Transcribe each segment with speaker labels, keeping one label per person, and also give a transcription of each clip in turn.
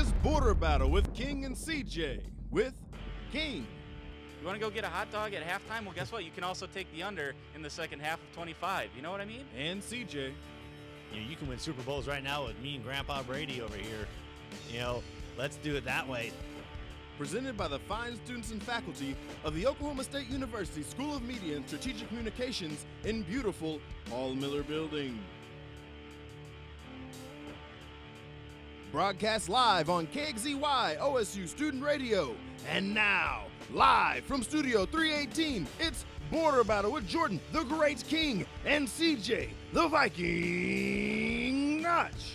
Speaker 1: is Border Battle with King and CJ. With King.
Speaker 2: You want to go get a hot dog at halftime? Well, guess what? You can also take the under in the second half of 25. You know what I mean?
Speaker 1: And CJ.
Speaker 3: You can win Super Bowls right now with me and Grandpa Brady over here. Let's do it that way.
Speaker 1: Presented by the fine students and faculty of the Oklahoma State University School of Media and Strategic Communications in beautiful Paul Miller Building. Broadcast live on KXZY OSU Student Radio. And now, live from Studio 318, it's Border Battle with Jordan, the Great King, and CJ, the Viking Notch.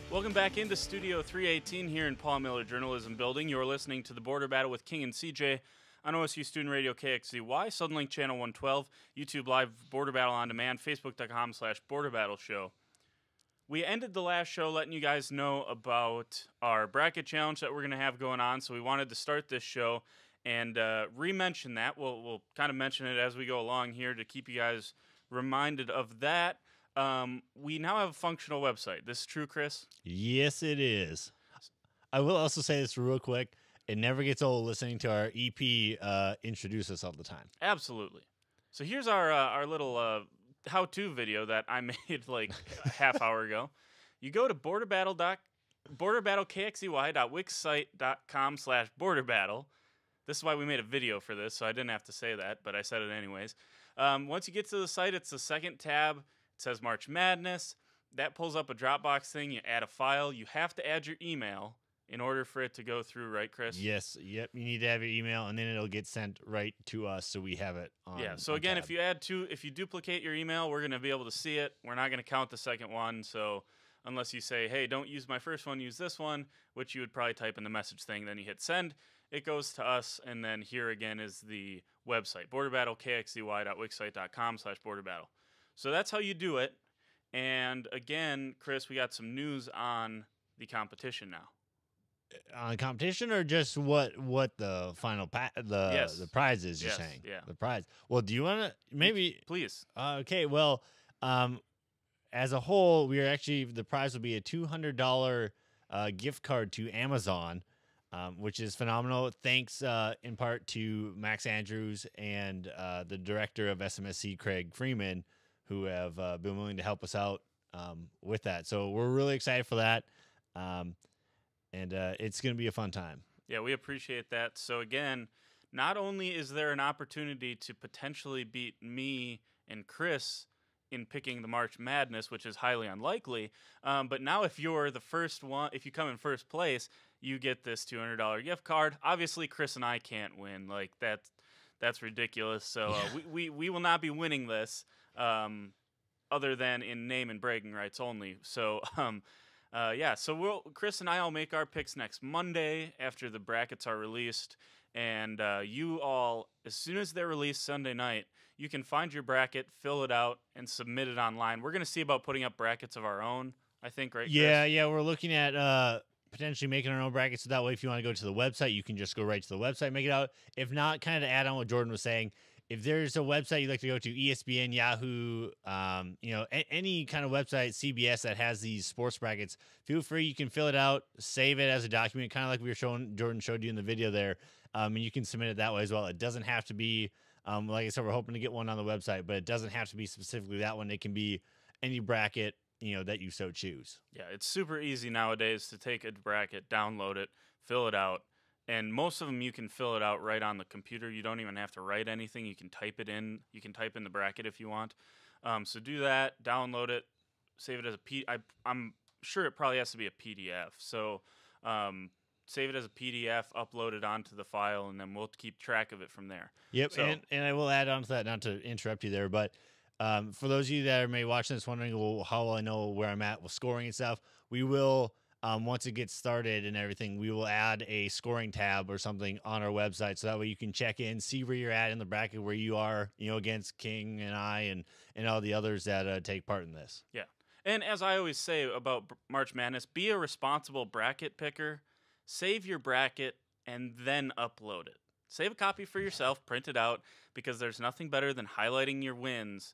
Speaker 2: Welcome back into Studio 318 here in Paul Miller Journalism Building. You're listening to the Border Battle with King and CJ on OSU Student Radio KXZY, Suddenlink Channel 112, YouTube Live Border Battle on Demand, Facebook.com/Border Battle Show. We ended the last show letting you guys know about our bracket challenge that we're going to have going on, so we wanted to start this show and re-mention that. We'll kind of mention it as we go along here to keep you guys reminded of that. We now have a functional website. This is true, Chris?
Speaker 3: Yes, it is. I will also say this real quick. It never gets old listening to our EP introduce us all the time.
Speaker 2: Absolutely. So here's our little how-to video that I made like a half hour ago. You go to borderbattle.kxzy.wixsite.com/borderbattle. This is why we made a video for this, so I didn't have to say that, but I said it anyways. Once you get to the site, it's the second tab. It says March Madness. That pulls up a Dropbox thing. You add a file. You have to add your email in order for it to go through, right, Chris?
Speaker 3: Yes. Yep. You need to have your email, and then it'll get sent right to us, so we have it on.
Speaker 2: Yeah. So again,
Speaker 3: tab.
Speaker 2: if you duplicate your email, we're going to be able to see it. We're not going to count the second one. So unless you say, hey, don't use my first one, use this one, which you would probably type in the message thing, then you hit send. It goes to us, and then here again is the website, borderbattle.kxzy.wixsite.com/borderbattle. So that's how you do it. And again, Chris, we got some news on the competition now.
Speaker 3: On competition, or just what the final the prize is? You're saying,
Speaker 2: yeah,
Speaker 3: the prize. Well, do you want to maybe
Speaker 2: please?
Speaker 3: Okay, well, as a whole, the prize will be a $200 gift card to Amazon, which is phenomenal. Thanks in part to Max Andrews and the director of SMSC, Craig Freeman, who have been willing to help us out with that. So we're really excited for that. And it's going to be a fun time.
Speaker 2: Yeah, we appreciate that. So again, not only is there an opportunity to potentially beat me and Chris in picking the March Madness, which is highly unlikely, but now if you're the first one, if you come in first place, you get this $200 gift card. Obviously, Chris and I can't win. Like that's ridiculous. So we will not be winning this, other than in name and bragging rights only. So. So Chris and I will make our picks next Monday after the brackets are released, and you all, as soon as they're released Sunday night, you can find your bracket, fill it out, and submit it online. We're going to see about putting up brackets of our own, I think, right, Chris?
Speaker 3: Yeah, we're looking at potentially making our own brackets, so that way if you want to go to the website, you can just go right to the website, make it out. If not, kind of to add on what Jordan was saying, if there's a website you'd like to go to, ESPN, Yahoo, any kind of website, CBS that has these sports brackets, feel free. You can fill it out, save it as a document, kind of like Jordan showed you in the video there, and you can submit it that way as well. It doesn't have to be, like I said, we're hoping to get one on the website, but it doesn't have to be specifically that one. It can be any bracket, that you so choose.
Speaker 2: Yeah, it's super easy nowadays to take a bracket, download it, fill it out. And most of them you can fill it out right on the computer. You don't even have to write anything. You can type it in. You can type in the bracket if you want. So do that, download it, save it as I'm sure it probably has to be a PDF. So save it as a PDF, upload it onto the file, and then we'll keep track of it from there.
Speaker 3: Yep,
Speaker 2: so,
Speaker 3: and I will add on to that, not to interrupt you there, but for those of you that are maybe watching this wondering, well, how will I know where I'm at with scoring and stuff, we will... once it gets started and everything, we will add a scoring tab or something on our website, so that way you can check in, see where you're at in the bracket, where you are, against King and I and all the others that take part in this.
Speaker 2: Yeah, and as I always say about March Madness, be a responsible bracket picker. Save your bracket and then upload it. Save a copy for yourself, print it out, because there's nothing better than highlighting your wins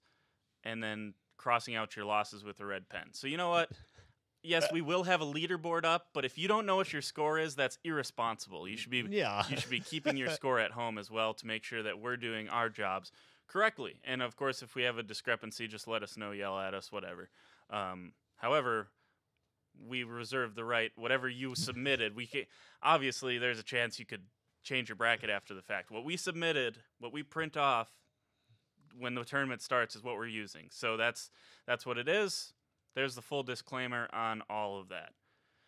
Speaker 2: and then crossing out your losses with a red pen. So you know what? yes, we will have a leaderboard up, but if you don't know what your score is, that's irresponsible. You should be you should be keeping your score at home as well to make sure that we're doing our jobs correctly. And of course, if we have a discrepancy, just let us know, yell at us, whatever. However, we reserve the right. Whatever you submitted, obviously there's a chance you could change your bracket after the fact. What we submitted, what we print off when the tournament starts, is what we're using. So that's what it is. There's the full disclaimer on all of that.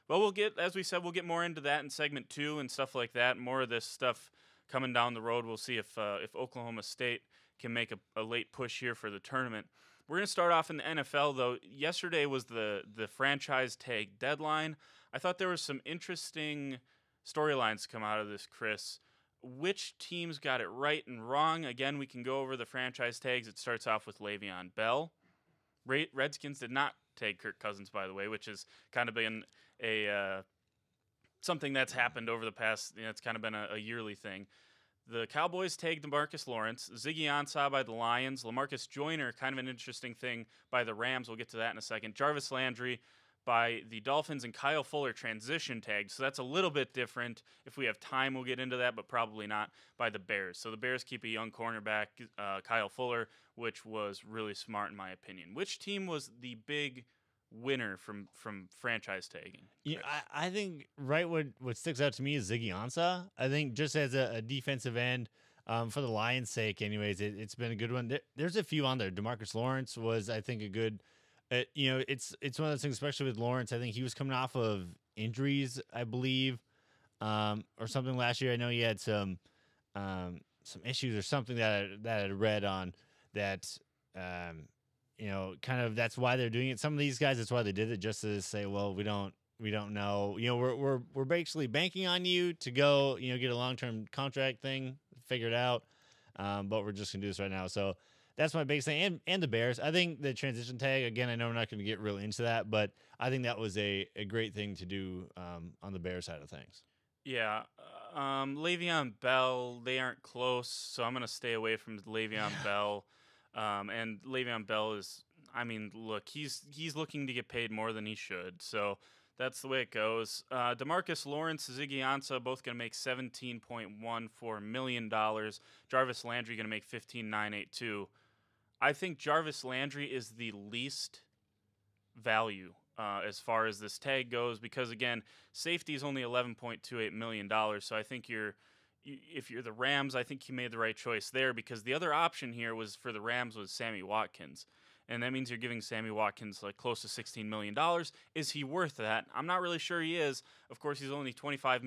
Speaker 2: But we'll get, as we said, we'll get more into that in segment 2 and stuff like that. More of this stuff coming down the road. We'll see if Oklahoma State can make a late push here for the tournament. We're going to start off in the NFL, though. Yesterday was the franchise tag deadline. I thought there was some interesting storylines come out of this, Chris. Which teams got it right and wrong? Again, we can go over the franchise tags. It starts off with Le'Veon Bell. Redskins did not tag Kirk Cousins, by the way, which has kind of been a something that's happened over the past. It's kind of been a yearly thing. The Cowboys tagged DeMarcus Lawrence, Ziggy Ansah by the Lions, LaMarcus Joyner, kind of an interesting thing, by the Rams. We'll get to that in a second. Jarvis Landry by the Dolphins, and Kyle Fuller transition tagged. So that's a little bit different. If we have time, we'll get into that, but probably not, by the Bears. So the Bears keep a young cornerback, Kyle Fuller, which was really smart in my opinion. Which team was the big winner from franchise tagging?
Speaker 3: Yeah, I think what sticks out to me is Ziggy Ansah. I think just as a defensive end, for the Lions' sake, anyways, it's been a good one. There's a few on there. DeMarcus Lawrence was, I think, a good. It's one of those things, especially with Lawrence. I think he was coming off of injuries, I believe, or something last year. I know he had some issues or something that I read on that. Kind of that's why they're doing it. Some of these guys, that's why they did it, just to say, well, we don't know. We're basically banking on you to go, get a long-term contract thing figured out. But we're just gonna do this right now. So that's my biggest thing. And the Bears, I think the transition tag, again, I know we're not going to get real into that, but I think that was a great thing to do on the Bears side of things.
Speaker 2: Yeah. Le'Veon Bell, they aren't close, so I'm going to stay away from Le'Veon Bell. And Le'Veon Bell is, look, he's looking to get paid more than he should, so that's the way it goes. DeMarcus Lawrence, Ziggy Ansah, both going to make $17.14 million. Jarvis Landry going to make $15,982. I think Jarvis Landry is the least value as far as this tag goes, because again, safety is only $11.28 million. So I think if you're the Rams, I think you made the right choice there, because the other option here was for the Rams was Sammy Watkins. And that means you're giving Sammy Watkins like close to $16 million. Is he worth that? I'm not really sure he is. Of course, he's only 25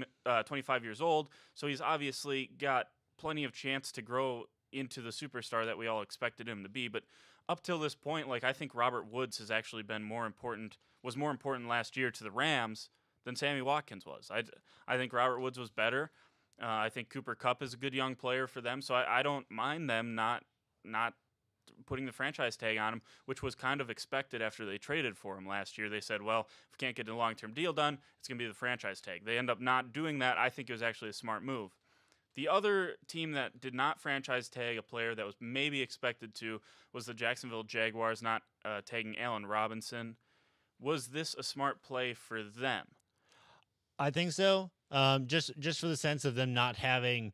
Speaker 2: years old, so he's obviously got plenty of chance to grow into the superstar that we all expected him to be. But up till this point, I think Robert Woods has actually been more important last year to the Rams than Sammy Watkins was. I think Robert Woods was better. I think Cooper Kupp is a good young player for them, so I don't mind them not putting the franchise tag on him, which was kind of expected after they traded for him last year. They said, well, if we can't get a long-term deal done, it's going to be the franchise tag. They end up not doing that. I think it was actually a smart move. The other team that did not franchise tag a player that was maybe expected to was the Jacksonville Jaguars, not tagging Allen Robinson. Was this a smart play for them?
Speaker 3: I think so. Just for the sense of them not having,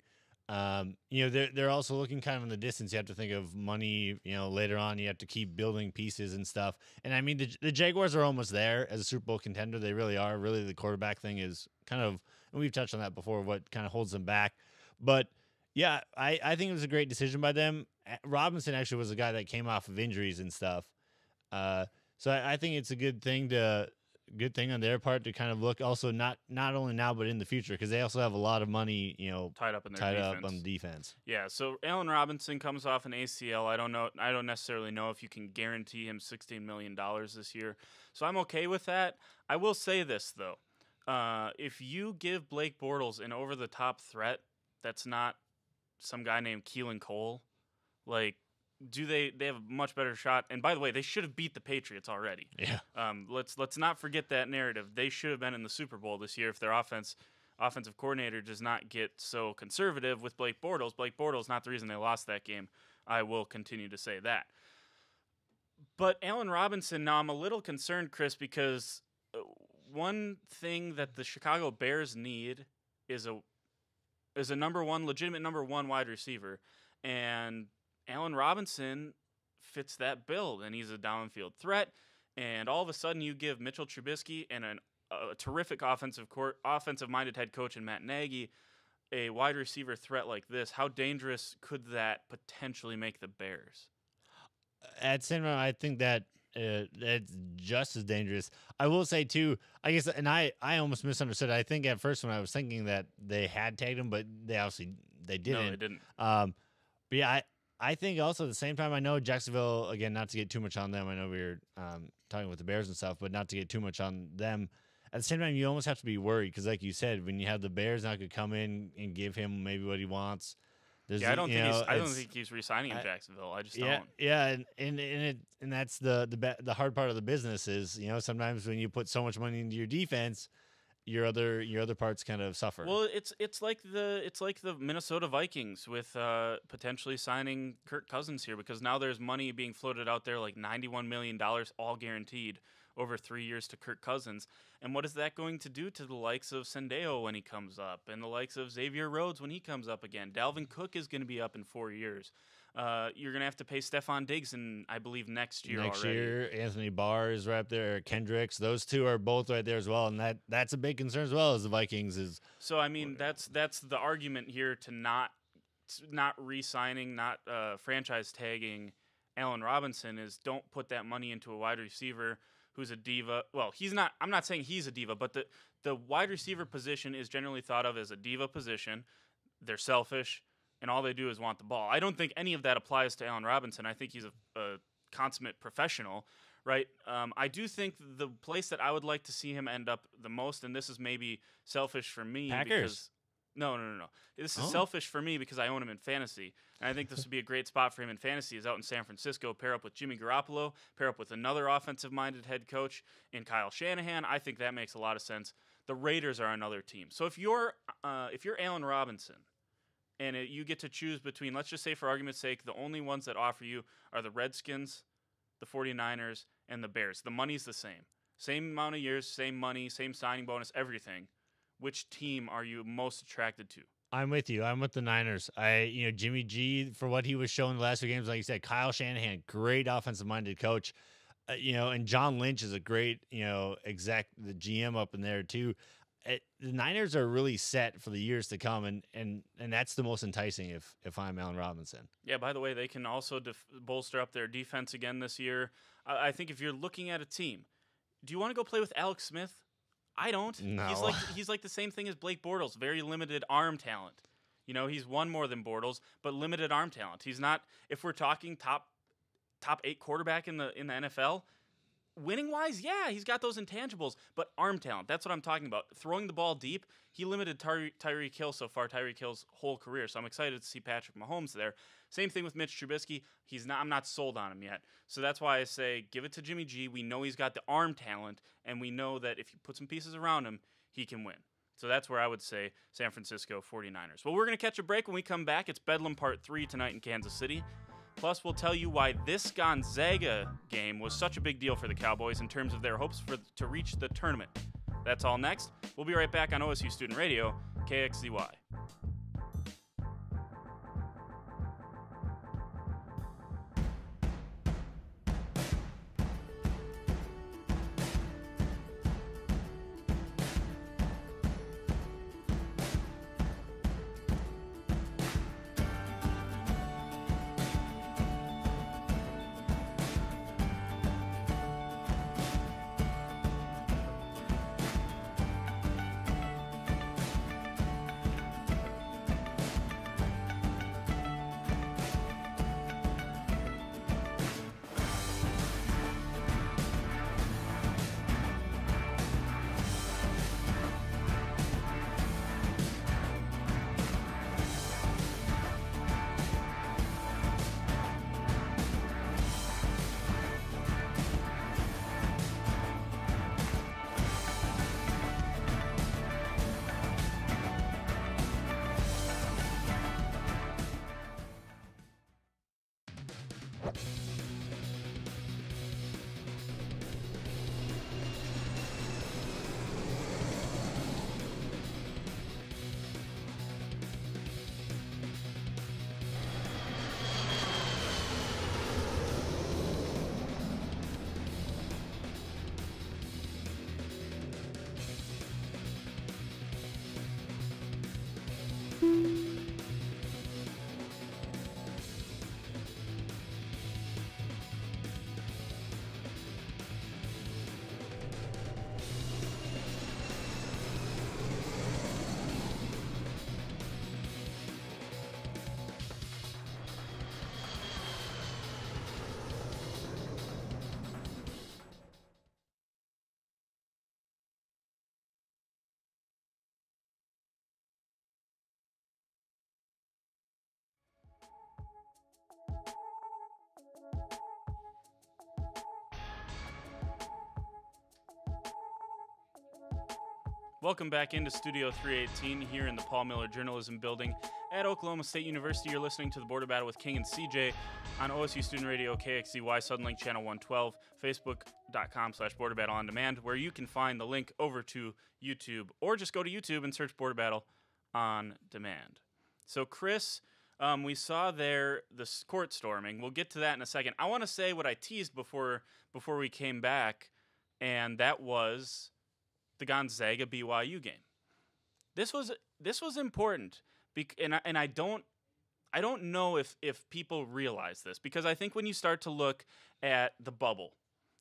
Speaker 3: they're also looking kind of in the distance. You have to think of money, later on. You have to keep building pieces and stuff. And I mean, the Jaguars are almost there as a Super Bowl contender. They really are. Really, the quarterback thing is kind of, and we've touched on that before, what kind of holds them back. But yeah, I think it was a great decision by them. Robinson actually was a guy that came off of injuries and stuff. So I think it's a good thing on their part to kind of look also not only now but in the future, because they also have a lot of money,
Speaker 2: tied up
Speaker 3: on defense.
Speaker 2: Yeah, so Allen Robinson comes off an ACL. I don't necessarily know if you can guarantee him $16 million this year. So I'm okay with that. I will say this though. If you give Blake Bortles an over-the-top threat that's not some guy named Keelan Cole, they have a much better shot. And by the way, they should have beat the Patriots already.
Speaker 3: Yeah.
Speaker 2: Let's not forget that narrative. They should have been in the Super Bowl this year if their offensive coordinator does not get so conservative with Blake Bortles. Blake Bortles not the reason they lost that game. I will continue to say that. But Allen Robinson, now I'm a little concerned, Chris, because one thing that the Chicago Bears need is a legitimate number one wide receiver, and Allen Robinson fits that bill, and he's a downfield threat. And all of a sudden, you give Mitchell Trubisky and a terrific offensive-minded head coach in Matt Nagy a wide receiver threat like this. How dangerous could that potentially make the Bears?
Speaker 3: At the same time, I think that that's just as dangerous. I will say too, I guess, and I almost misunderstood. I think at first when I was thinking that they had tagged him, but they didn't.
Speaker 2: No, they didn't.
Speaker 3: But yeah, I think also at the same time, I know Jacksonville, again, not to get too much on them. I know we were talking with the Bears and stuff, but not to get too much on them. At the same time, you almost have to be worried because, like you said, when you have the Bears not could come in and give him maybe what he wants.
Speaker 2: I don't think he's re-signing in Jacksonville. I just don't.
Speaker 3: Yeah, and that's the hard part of the business is, sometimes when you put so much money into your defense, your other parts kind of suffer.
Speaker 2: Well, it's like the Minnesota Vikings with potentially signing Kirk Cousins here, because now there's money being floated out there, like $91 million, all guaranteed over 3 years to Kirk Cousins. And what is that going to do to the likes of Sendejo when he comes up, and the likes of Xavier Rhodes when he comes up again? Dalvin Cook is going to be up in 4 years. You're going to have to pay Stephon Diggs I believe next year already.
Speaker 3: Anthony Barr is right up there. Kendricks, those two are both right there as well, and that's a big concern as well as the Vikings is.
Speaker 2: So I mean, that's the argument here to not re-signing, not franchise tagging Allen Robinson is don't put that money into a wide receiver who's a diva. Well, he's not. I'm not saying he's a diva, but the wide receiver position is generally thought of as a diva position. They're selfish, and all they do is want the ball. I don't think any of that applies to Allen Robinson. I think he's a consummate professional, right? I do think the place that I would like to see him end up the most, and this is maybe selfish for me.
Speaker 3: Packers.
Speaker 2: No. This is selfish for me because I own him in fantasy. And I think this would be a great spot for him in fantasy is out in San Francisco, pair up with Jimmy Garoppolo, pair up with another offensive-minded head coach in Kyle Shanahan. I think that makes a lot of sense. The Raiders are another team. So if you're Allen Robinson and you get to choose between, let's just say for argument's sake, the only ones that offer you are the Redskins, the 49ers, and the Bears. The money's the same. Same amount of years, same money, same signing bonus, everything. Which team are you most attracted to?
Speaker 3: I'm with you. I'm with the Niners. Jimmy G, for what he was showing the last few games, like you said, Kyle Shanahan, great offensive-minded coach. And John Lynch is a great, the GM up in there too. The Niners are really set for the years to come, and that's the most enticing if I'm Allen Robinson. Yeah,
Speaker 2: by the way, they can also bolster up their defense again this year. I think if you're looking at a team, do you want to go play with Alex Smith? I don't.
Speaker 3: No.
Speaker 2: He's like the same thing as Blake Bortles, very limited arm talent. He's won more than Bortles, but limited arm talent. He's not. If we're talking top 8 quarterback in the NFL, winning wise, yeah, he's got those intangibles, but arm talent. That's what I'm talking about. Throwing the ball deep, he limited Tyreek Hill so far, Tyreek Hill's whole career. So I'm excited to see Patrick Mahomes there. Same thing with Mitch Trubisky. I'm not sold on him yet. So that's why I say give it to Jimmy G. We know he's got the arm talent, and we know that if you put some pieces around him, he can win. So that's where I would say San Francisco 49ers. Well, we're going to catch a break. When we come back, it's Bedlam Part 3 tonight in Kansas City. Plus, we'll tell you why this Gonzaga game was such a big deal for the Cowboys in terms of their hopes to reach the tournament. That's all next. We'll be right back on OSU Student Radio, KXZY. Welcome back into Studio 318 here in the Paul Miller Journalism Building at Oklahoma State University. You're listening to the Border Battle with King and CJ on OSU Student Radio, KXCY, Suddenlink Channel 112, Facebook.com/Border Battle On Demand, where you can find the link over to YouTube, or just go to YouTube and search Border Battle On Demand. So, Chris, we saw there the court storming. We'll get to that in a second. I want to say what I teased before we came back, and that was the Gonzaga BYU game. This was important, and I don't know if people realize this, because I think when you start to look at the bubble,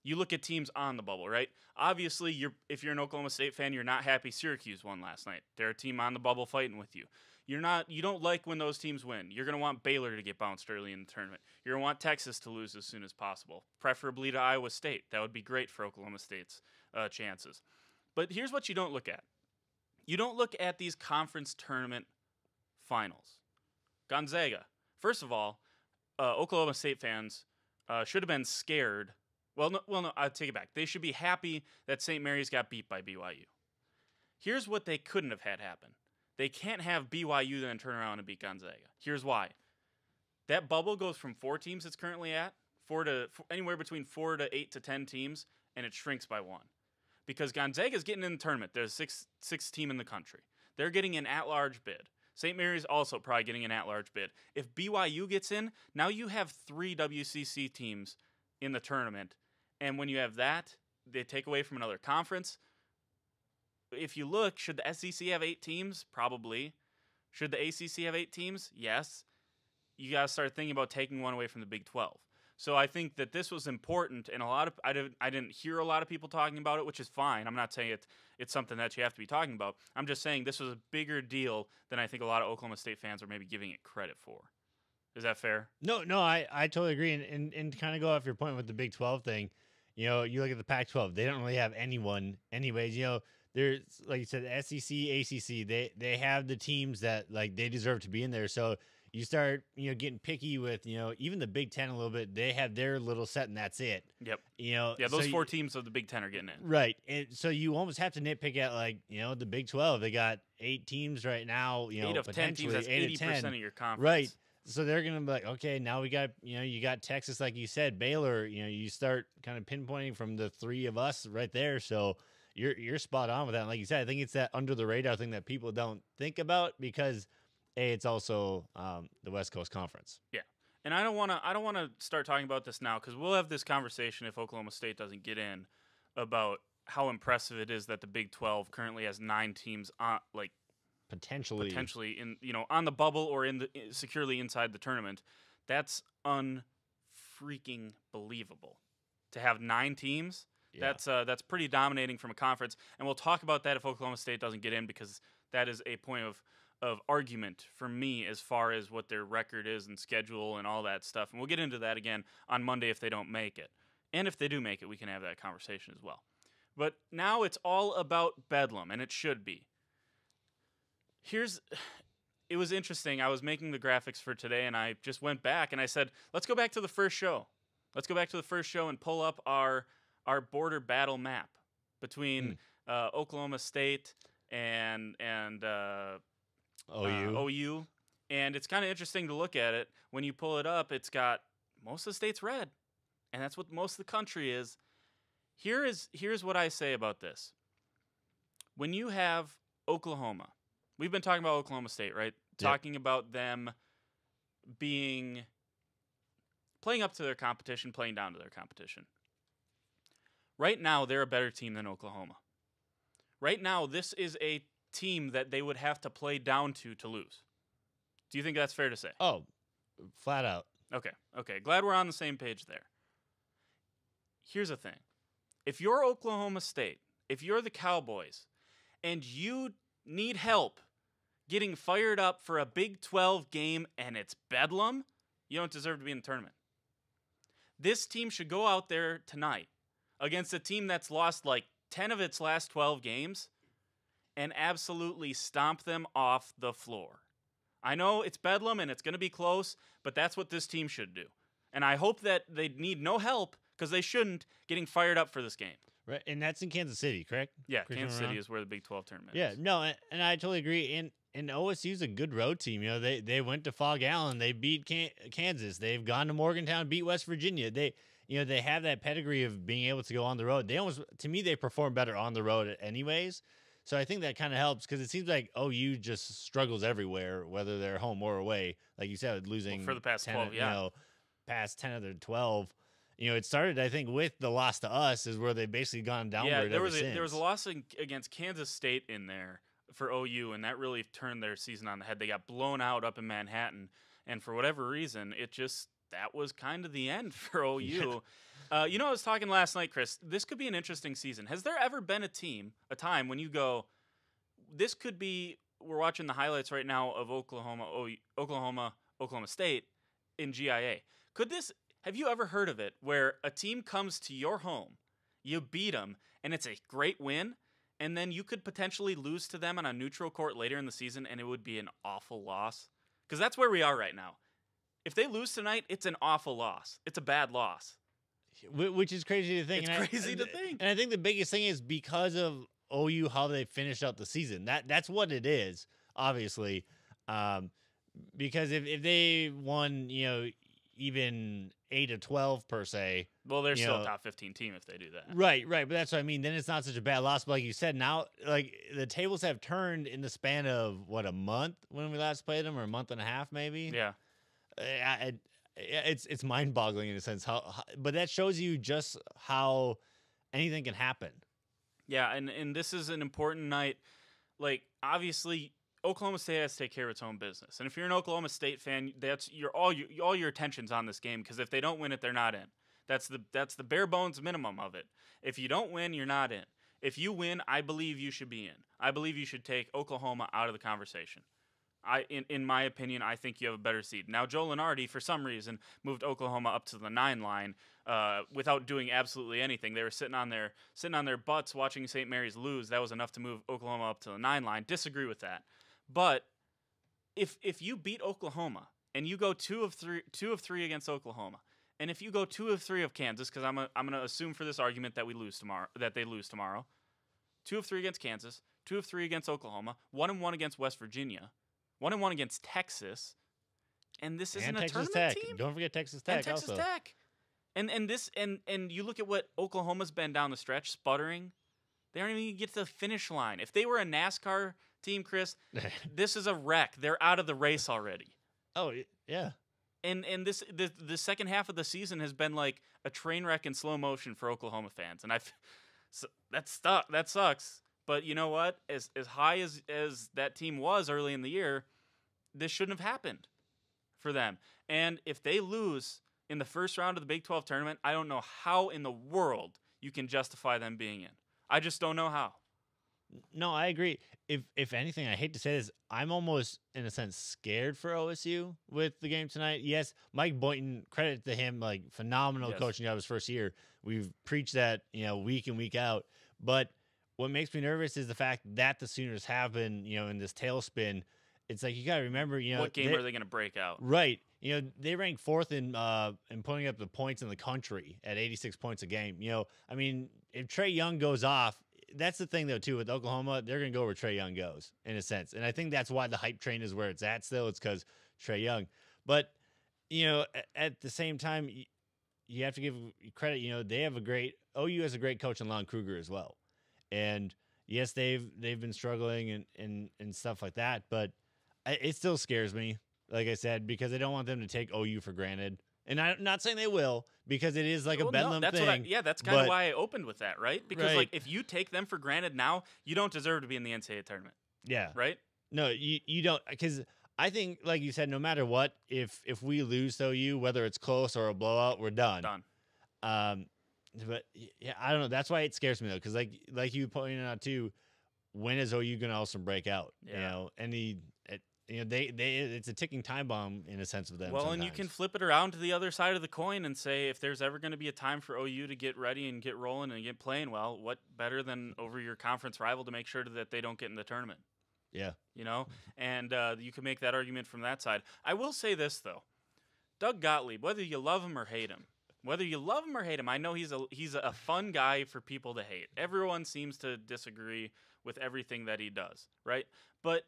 Speaker 2: you look at teams on the bubble, right? Obviously, if you're an Oklahoma State fan, you're not happy Syracuse won last night. They're a team on the bubble fighting with you. You don't like when those teams win. You're going to want Baylor to get bounced early in the tournament. You're going to want Texas to lose as soon as possible, preferably to Iowa State. That would be great for Oklahoma State's chances. But here's what you don't look at. You don't look at these conference tournament finals. Gonzaga. First of all, Oklahoma State fans should have been scared. Well, no, I take it back. They should be happy that St. Mary's got beat by BYU. Here's what they couldn't have had happen. They can't have BYU then turn around and beat Gonzaga. Here's why. That bubble goes from 4 teams it's currently at, anywhere between 4 to 8 to 10 teams, and it shrinks by 1. Because Gonzaga's getting in the tournament. There's sixth team in the country. They're getting an at-large bid. St. Mary's also probably getting an at-large bid. If BYU gets in, now you have 3 WCC teams in the tournament. And when you have that, they take away from another conference. If you look, should the SEC have 8 teams? Probably. Should the ACC have 8 teams? Yes. You got to start thinking about taking one away from the Big 12. So I think that this was important, and I didn't hear a lot of people talking about it, which is fine. I'm not saying it's something that you have to be talking about. I'm just saying this was a bigger deal than I think a lot of Oklahoma State fans are maybe giving it credit for. Is that fair?
Speaker 3: No, I totally agree. And to kind of go off your point with the Big 12 thing, you look at the Pac-12. They don't really have anyone anyways. There's, like you said, the SEC, ACC, they have the teams that, like, they deserve to be in there. So you start, getting picky with, even the Big Ten a little bit. They have their little set, and that's it.
Speaker 2: Yep. Yeah, those 4 teams of the Big Ten are getting in.
Speaker 3: Right. And so you almost have to nitpick at, like, the Big 12. They got 8 teams right now.
Speaker 2: 8 of 10 teams. That's 80% of your conference.
Speaker 3: Right. So they're going to be like, okay, now we got, you got Texas, like you said, Baylor. You start kind of pinpointing from the 3 of us right there. So you're spot on with that. And like you said, I think it's that under the radar thing that people don't think about, because it's also the West Coast Conference.
Speaker 2: Yeah, and I don't want to start talking about this now, because we'll have this conversation if Oklahoma State doesn't get in about how impressive it is that the Big 12 currently has 9 teams on, like, potentially in on the bubble or securely inside the tournament. That's unfreaking believable to have 9 teams. Yeah. That's pretty dominating from a conference, and we'll talk about that if Oklahoma State doesn't get in, because that is a point of argument for me as far as what their record is and schedule and all that stuff. And we'll get into that again on Monday if they don't make it. And if they do make it, we can have that conversation as well. But now it's all about Bedlam, and it should be. It was interesting. I was making the graphics for today, and I just went back and I said, let's go back to the first show. Let's go back to the first show and pull up our border battle map between Oklahoma State and OU. And it's kind of interesting to look at it. When you pull it up, it's got most of the state's red, and that's what most of the country is. Here's what I say about this. When you have Oklahoma, we've been talking about Oklahoma State, right? Yep. Talking about them playing up to their competition, playing down to their competition. Right now, they're a better team than Oklahoma. Right now, this is a team that they would have to play down to lose. Do you think that's fair to say?
Speaker 3: Oh, flat out.
Speaker 2: Okay. Glad we're on the same page there. Here's the thing. If you're Oklahoma State, if you're the Cowboys, and you need help getting fired up for a Big 12 game and it's Bedlam, you don't deserve to be in the tournament. This team should go out there tonight against a team that's lost like 10 of its last 12 games and absolutely stomp them off the floor. I know it's Bedlam and it's going to be close, but that's what this team should do. And I hope that they need no help, because they shouldn't, getting fired up for this game.
Speaker 3: Right, and that's in Kansas City, correct?
Speaker 2: Yeah,
Speaker 3: Correct me if
Speaker 2: Kansas
Speaker 3: I'm
Speaker 2: City
Speaker 3: wrong?
Speaker 2: is where the Big 12 tournament
Speaker 3: Yeah,
Speaker 2: is.
Speaker 3: no, and I totally agree. And OSU's a good road team. You know, they went to Fog Allen, they beat Kansas, they've gone to Morgantown, beat West Virginia. They have that pedigree of being able to go on the road. They almost, to me, they perform better on the road, anyways. So I think that kind of helps because it seems like OU just struggles everywhere, whether they're home or away. Like you said, losing
Speaker 2: for the past
Speaker 3: 10,
Speaker 2: 12, yeah.
Speaker 3: past 10 of their 12. It started, I think, with the loss to us, is where they've basically gone downward.
Speaker 2: Yeah, there
Speaker 3: ever
Speaker 2: was
Speaker 3: since.
Speaker 2: a loss against Kansas State in there for OU, and that really turned their season on the head. They got blown out up in Manhattan, and for whatever reason, that was kind of the end for OU. I was talking last night, Chris. This could be an interesting season. Has there ever been a time when you go, this could be? We're watching the highlights right now of Oklahoma State in GIA. Have you ever heard of it where a team comes to your home, you beat them, and it's a great win, and then you could potentially lose to them on a neutral court later in the season, and it would be an awful loss? Because that's where we are right now. If they lose tonight, it's an awful loss. It's a bad loss.
Speaker 3: Which is crazy to think.
Speaker 2: It's crazy to think.
Speaker 3: And I think the biggest thing is because of OU, how they finished out the season. That's what it is, obviously. Because if they won, even 8 of 12 per se.
Speaker 2: Well, they're still a top 15 team if they do that.
Speaker 3: Right. But that's what I mean. Then it's not such a bad loss. But like you said, now like the tables have turned in the span of a month when we last played them, or a month and a half maybe.
Speaker 2: Yeah.
Speaker 3: It's mind-boggling in a sense. But that shows you just how anything can happen.
Speaker 2: Yeah, and this is an important night. Like, obviously, Oklahoma State has to take care of its own business. And if you're an Oklahoma State fan, that's all your attention's on this game, because if they don't win it, they're not in. That's the bare bones minimum of it. If you don't win, you're not in. If you win, I believe you should be in. I believe you should take Oklahoma out of the conversation. In my opinion, I think you have a better seed. Now, Joe Lunardi, for some reason, moved Oklahoma up to the 9 line without doing absolutely anything. They were sitting on their butts watching St. Mary's lose. That was enough to move Oklahoma up to the 9 line. Disagree with that. But if you beat Oklahoma and you go 2 of 3 against Oklahoma, and if you go 2 of 3 of Kansas, because I'm gonna assume for this argument that they lose tomorrow, 2 of 3 against Kansas, 2 of 3 against Oklahoma, 1-1 against West Virginia, 1-1 against Texas, and this isn't a
Speaker 3: Texas
Speaker 2: tournament
Speaker 3: Tech.
Speaker 2: team.
Speaker 3: Don't forget Texas Tech.
Speaker 2: And Texas
Speaker 3: also.
Speaker 2: Tech. And you look at what Oklahoma's been down the stretch, sputtering. They aren't even get to the finish line. If they were a NASCAR team, Chris, this is a wreck. They're out of the race already.
Speaker 3: Oh yeah.
Speaker 2: And the second half of the season has been like a train wreck in slow motion for Oklahoma fans, and that sucks. But you know what? As high as that team was early in the year, this shouldn't have happened for them. And if they lose in the first round of the Big 12 tournament, I don't know how in the world you can justify them being in. I just don't know how.
Speaker 3: No, I agree. If anything, I hate to say this, I'm almost in a sense scared for OSU with the game tonight. Yes, Mike Boynton, credit to him, like phenomenal coaching job his first year. We've preached that, week in, week out. But what makes me nervous is the fact that the Sooners have been, in this tailspin. It's like you got to remember,
Speaker 2: what game are they going to break out?
Speaker 3: Right. They rank 4th in putting up the points in the country at 86 points a game. I mean, if Trae Young goes off, that's the thing though too with Oklahoma, they're going to go where Trae Young goes in a sense, and I think that's why the hype train is where it's at. Still, it's because Trae Young. But at the same time, you have to give credit. They have OU has a great coach in Lon Kruger as well, and yes, they've been struggling and stuff like that, but it still scares me, like I said, because I don't want them to take OU for granted. And I'm not saying they will, because it is like a bedlam thing.
Speaker 2: That's kind of why I opened with that, right? Because
Speaker 3: Right.
Speaker 2: if you take them for granted now, you don't deserve to be in the NCAA tournament.
Speaker 3: Yeah.
Speaker 2: Right?
Speaker 3: No, you don't, because I think, like you said, no matter what, if we lose to OU, whether it's close or a blowout, we're done. But yeah, I don't know. That's why it scares me though, because like you pointed out too, when is OU going to also break out?
Speaker 2: Yeah.
Speaker 3: It's a ticking time bomb in a sense of them.
Speaker 2: Well,
Speaker 3: sometimes.
Speaker 2: and you can flip it around to the other side of the coin and say, if there's ever going to be a time for OU to get ready and get rolling and get playing well, what better than over your conference rival to make sure that they don't get in the tournament?
Speaker 3: Yeah.
Speaker 2: And you can make that argument from that side. I will say this, though. Doug Gottlieb, whether you love him or hate him, Whether you love him or hate him, I know he's a fun guy for people to hate. Everyone seems to disagree with everything that he does, right? But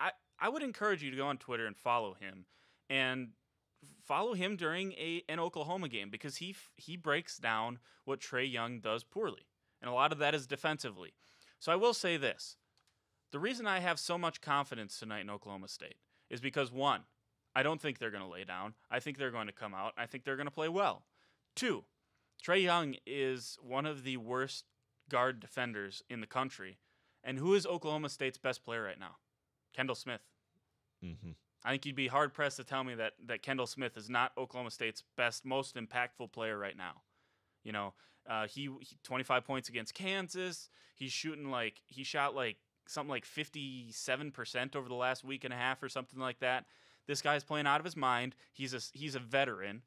Speaker 2: I would encourage you to go on Twitter and follow him, and follow him during an Oklahoma game, because he breaks down what Trae Young does poorly, and a lot of that is defensively. So I will say this. The reason I have so much confidence tonight in Oklahoma State is because, one, I don't think they're going to lay down. I think they're going to come out. I think they're going to play well. Two, Trae Young is one of the worst guard defenders in the country. And who is Oklahoma State's best player right now? Kendall Smith.
Speaker 3: Mm-hmm.
Speaker 2: I think you'd be hard-pressed to tell me that Kendall Smith is not Oklahoma State's best, most impactful player right now. You know, he 25 points against Kansas. He shot something like 57% over the last week and a half or something like that. This guy's playing out of his mind. He's a veteran,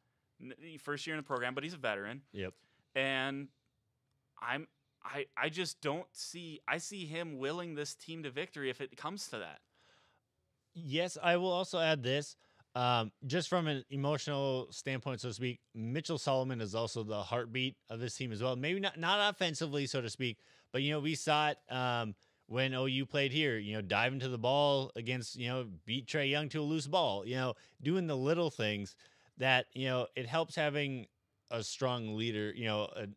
Speaker 2: first year in the program, but he's a veteran.
Speaker 3: Yep.
Speaker 2: And I just don't see. I see him willing this team to victory if it comes to that.
Speaker 3: Yes, I will also add this. Just from an emotional standpoint, so to speak, Mitchell Solomon is also the heartbeat of this team as well. Maybe not offensively, so to speak, but we saw it when OU played here. Dive into the ball against beat Trae Young to a loose ball. Doing the little things that it helps having a strong leader.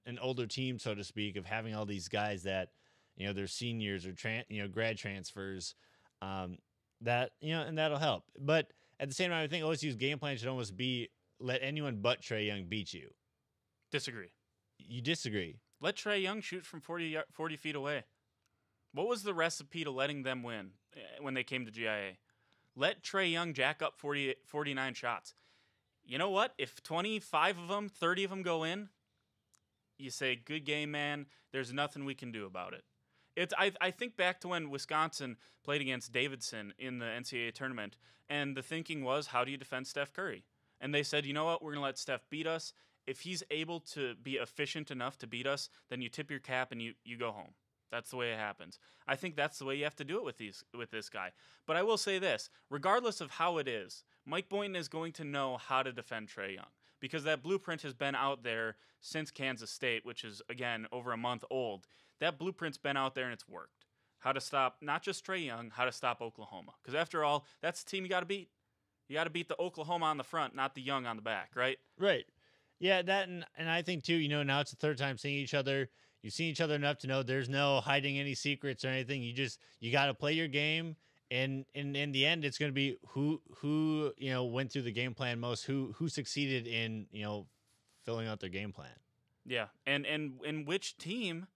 Speaker 3: An older team, so to speak, of having all these guys that they're seniors or grad transfers. That and that'll help. But at the same time, I think OSU's game plan should almost be let anyone but Trae Young beat you.
Speaker 2: Disagree.
Speaker 3: You disagree?
Speaker 2: Let Trae Young shoot from 40 feet away. What was the recipe to letting them win when they came to GIA? Let Trae Young jack up 49 shots. You know what? If 25 of them, 30 of them go in, you say, good game, man. There's nothing we can do about it. I think back to when Wisconsin played against Davidson in the NCAA tournament, and the thinking was, how do you defend Steph Curry? And they said, you know what, we're going to let Steph beat us. If he's able to be efficient enough to beat us, then you tip your cap and you go home. That's the way it happens. I think that's the way you have to do it with this guy. But I will say this, regardless of how it is, Mike Boynton is going to know how to defend Trae Young, because that blueprint has been out there since Kansas State, which is, again, over a month old. That blueprint's been out there and it's worked. How to stop not just Trae Young, how to stop Oklahoma. Because after all, that's the team you got to beat. You got to beat the Oklahoma on the front, not the Young on the back, right?
Speaker 3: Right. Yeah, that and I think too, now it's the third time seeing each other. You've seen each other enough to know there's no hiding any secrets or anything. You got to play your game, and in the end, it's going to be who went through the game plan most, who succeeded in filling out their game plan.
Speaker 2: Yeah, and which team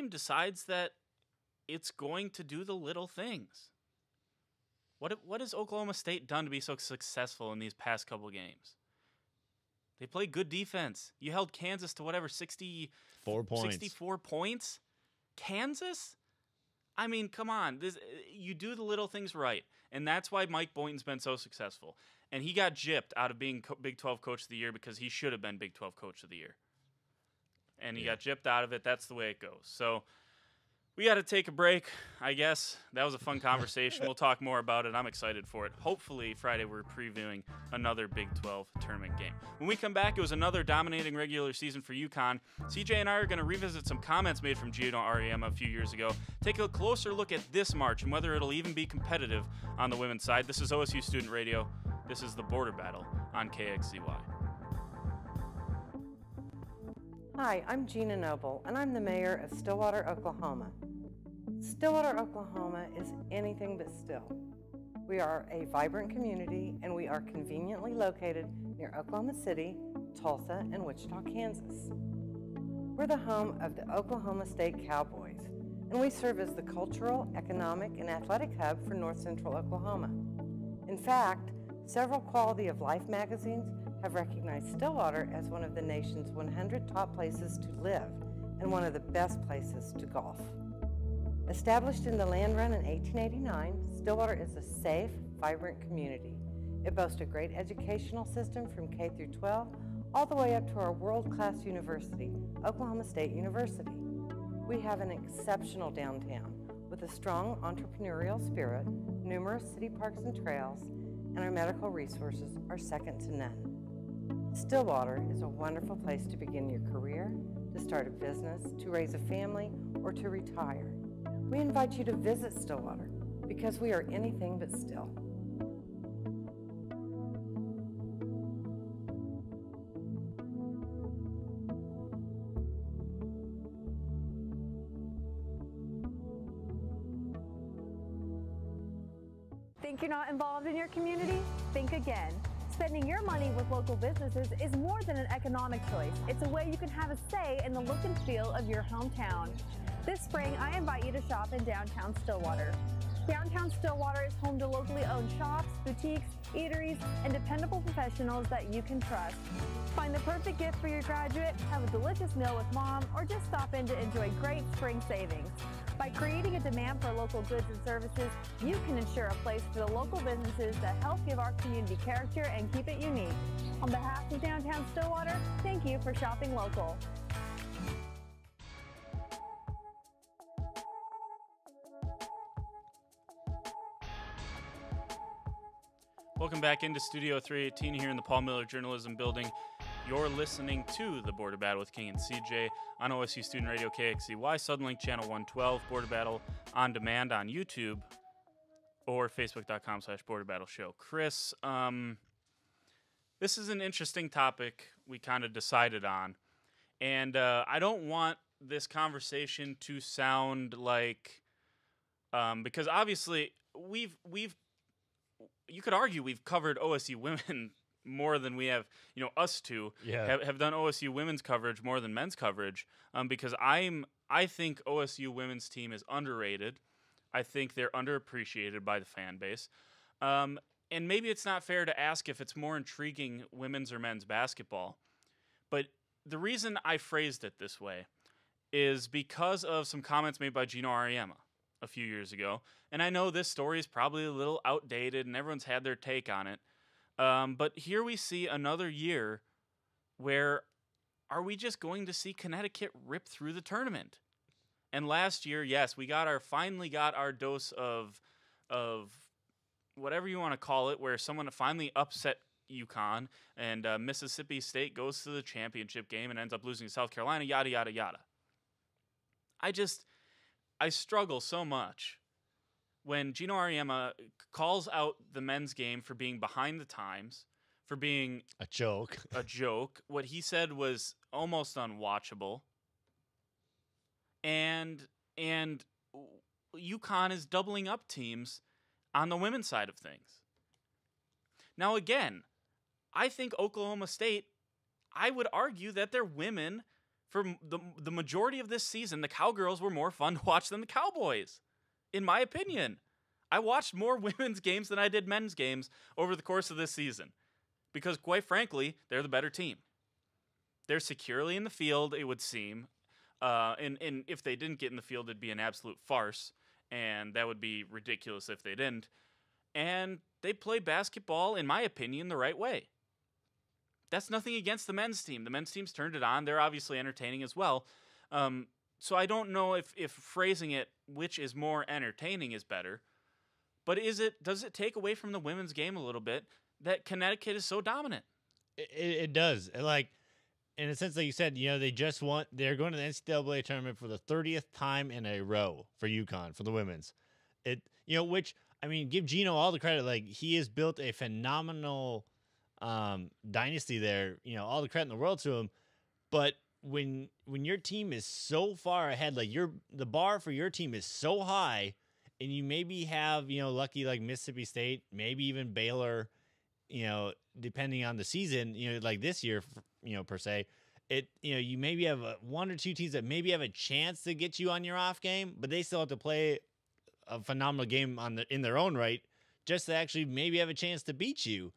Speaker 2: decides that it's going to do the little things. What has Oklahoma State done to be so successful in these past couple games? They play good defense. You held Kansas to
Speaker 3: 64 points.
Speaker 2: 64 points? Kansas? I mean, come on. You do the little things right. And that's why Mike Boynton's been so successful. And he got gypped out of being Big 12 Coach of the Year because he should have been Big 12 Coach of the Year. And he got gypped out of it. That's the way it goes. So we got to take a break, I guess. That was a fun conversation. We'll talk more about it. I'm excited for it. Hopefully, Friday we're previewing another Big 12 tournament game. When we come back, it was another dominating regular season for UConn. CJ and I are going to revisit some comments made from Gio REM a few years ago, take a closer look at this March and whether it'll even be competitive on the women's side. This is OSU Student Radio. This is the Border Battle on KXZY.
Speaker 4: Hi, I'm Gina Noble, and I'm the mayor of Stillwater, Oklahoma. Stillwater, Oklahoma is anything but still. We are a vibrant community, and we are conveniently located near Oklahoma City, Tulsa, and Wichita, Kansas. We're the home of the Oklahoma State Cowboys, and we serve as the cultural, economic, and athletic hub for North Central Oklahoma. In fact, several Quality of Life magazines have recognized Stillwater as one of the nation's 100 top places to live and one of the best places to golf. Established in the land run in 1889, Stillwater is a safe, vibrant community. It boasts a great educational system from K through 12, all the way up to our world-class university, Oklahoma State University. We have an exceptional downtown with a strong entrepreneurial spirit, numerous city parks and trails, and our medical resources are second to none. Stillwater is a wonderful place to begin your career, to start a business, to raise a family, or to retire. We invite you to visit Stillwater because we are anything but still.
Speaker 5: Think you're not involved in your community? Think again. Spending your money with local businesses is more than an economic choice. It's a way you can have a say in the look and feel of your hometown. This spring, I invite you to shop in downtown Stillwater. Downtown Stillwater is home to locally owned shops, boutiques, eateries, and dependable professionals that you can trust. Find the perfect gift for your graduate, have a delicious meal with mom, or just stop in to enjoy great spring savings. By creating a demand for local goods and services, you can ensure a place for the local businesses that help give our community character and keep it unique. On behalf of Downtown Stillwater, thank you for shopping local.
Speaker 2: Welcome back into Studio 318 here in the Paul Miller Journalism Building. You're listening to The Border Battle with King and CJ on OSU Student Radio KXCY, Suddenlink Channel 112, Border Battle on demand on YouTube, or Facebook.com/Border Battle Show. Chris, this is an interesting topic we kind of decided on, and I don't want this conversation to sound like, because obviously you could argue we've covered OSU women more than we have, us two have done OSU women's coverage more than men's coverage, because I think OSU women's team is underrated. I think they're underappreciated by the fan base. And maybe it's not fair to ask if it's more intriguing women's or men's basketball. But the reason I phrased it this way is because of some comments made by Gino Auriemma a few years ago. And I know this story is probably a little outdated and everyone's had their take on it. But here we see another year where are we just going to see Connecticut rip through the tournament? And last year, yes, we finally got our dose of whatever you want to call it, where someone finally upset UConn and Mississippi State goes to the championship game and ends up losing to South Carolina, yada, yada, yada. I struggle so much when Gino Auriemma calls out the men's game for being behind the times, for being
Speaker 3: a joke.
Speaker 2: What he said was almost unwatchable. And UConn is doubling up teams on the women's side of things. Now, again, I think Oklahoma State, I would argue that their women, for the majority of this season, the Cowgirls were more fun to watch than the Cowboys, in my opinion. I watched more women's games than I did men's games over the course of this season because, quite frankly, they're the better team. They're securely in the field, it would seem. And if they didn't get in the field, it'd be an absolute farce, and that would be ridiculous if they didn't. And they play basketball, in my opinion, the right way. That's nothing against the men's team. The men's team's turned it on. They're obviously entertaining as well. So I don't know if phrasing it, which is more entertaining, is better. But does it take away from the women's game a little bit that Connecticut is so dominant?
Speaker 3: It does. In a sense, like you said, they're going to the NCAA tournament for the 30th time in a row for UConn, for the women's. Which, give Gino all the credit. Like, he has built a phenomenal dynasty there, all the credit in the world to him. But when your team is so far ahead, like the bar for your team is so high, and you maybe have, lucky like Mississippi State, maybe even Baylor, depending on the season, like this year, per se, you maybe have one or two teams that maybe have a chance to get you on your off game, but they still have to play a phenomenal game in their own right, just to actually maybe have a chance to beat you.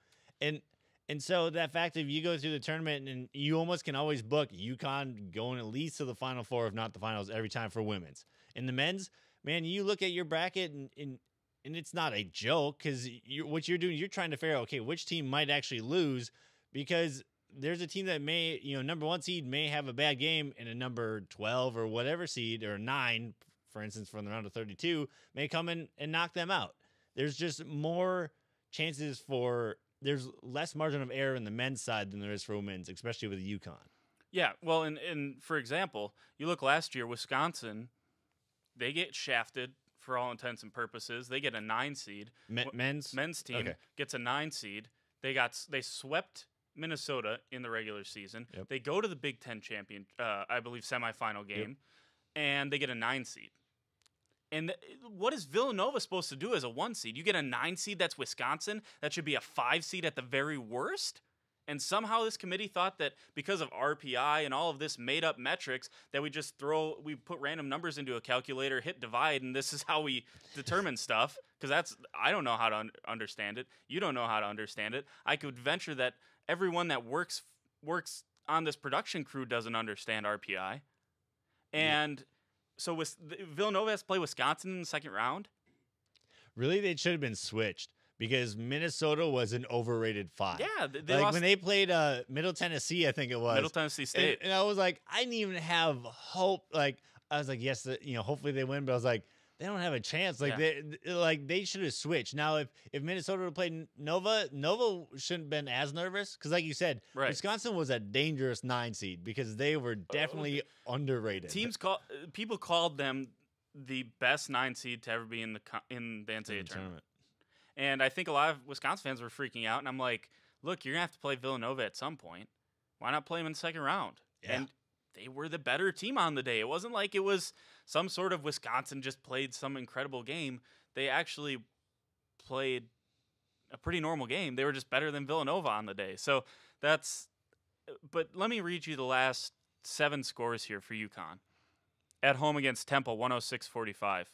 Speaker 3: And so that fact, if you go through the tournament and you almost can always book UConn going at least to the Final Four, if not the finals, every time for women's. In the men's, man, you look at your bracket and it's not a joke, because what you're doing, you're trying to figure out, okay, which team might actually lose, because there's a team that may, number 1 seed may have a bad game, and a number 12 or whatever seed, or 9, for instance, from the round of 32, may come in and knock them out. There's just more chances for there's less margin of error in the men's side than there is for women's, especially with UConn.
Speaker 2: Yeah, well, and for example, you look last year, Wisconsin, they get shafted for all intents and purposes. They get a 9 seed.
Speaker 3: Men's
Speaker 2: team
Speaker 3: Okay.
Speaker 2: gets a 9 seed. They swept Minnesota in the regular season.
Speaker 3: Yep.
Speaker 2: They go to the Big Ten champion, I believe, semifinal game, and they get a 9 seed. And what is Villanova supposed to do as a 1 seed? You get a 9 seed, that's Wisconsin. That should be a 5 seed at the very worst. And somehow this committee thought that because of RPI and all of this made up metrics that we put random numbers into a calculator, hit divide, and this is how we determine stuff. Because I don't know how to understand it. You don't know how to understand it. I could venture that everyone that works on this production crew doesn't understand RPI. And so Villanova has to play Wisconsin in the second round.
Speaker 3: Really, they should have been switched because Minnesota was an overrated 5.
Speaker 2: Yeah, they
Speaker 3: like
Speaker 2: lost
Speaker 3: when they played Middle Tennessee, I think it was
Speaker 2: Middle Tennessee State.
Speaker 3: and I was like, I didn't even have hope. Like I was like, yes, hopefully they win, but I was like, they don't have a chance. Like they should have switched. Now, if Minnesota would have played Nova shouldn't have been as nervous because, like you said,
Speaker 2: Right.
Speaker 3: Wisconsin was a dangerous 9 seed because they were definitely underrated.
Speaker 2: People called them the best 9 seed to ever be in the NCAA tournament. And I think a lot of Wisconsin fans were freaking out. And I'm like, look, you're going to have to play Villanova at some point. Why not play them in the second round?
Speaker 3: Yeah.
Speaker 2: And they were the better team on the day. It wasn't like it was some sort of Wisconsin just played some incredible game. They actually played a pretty normal game. They were just better than Villanova on the day. So but let me read you the last 7 scores here for UConn. At home against Temple, 106-45.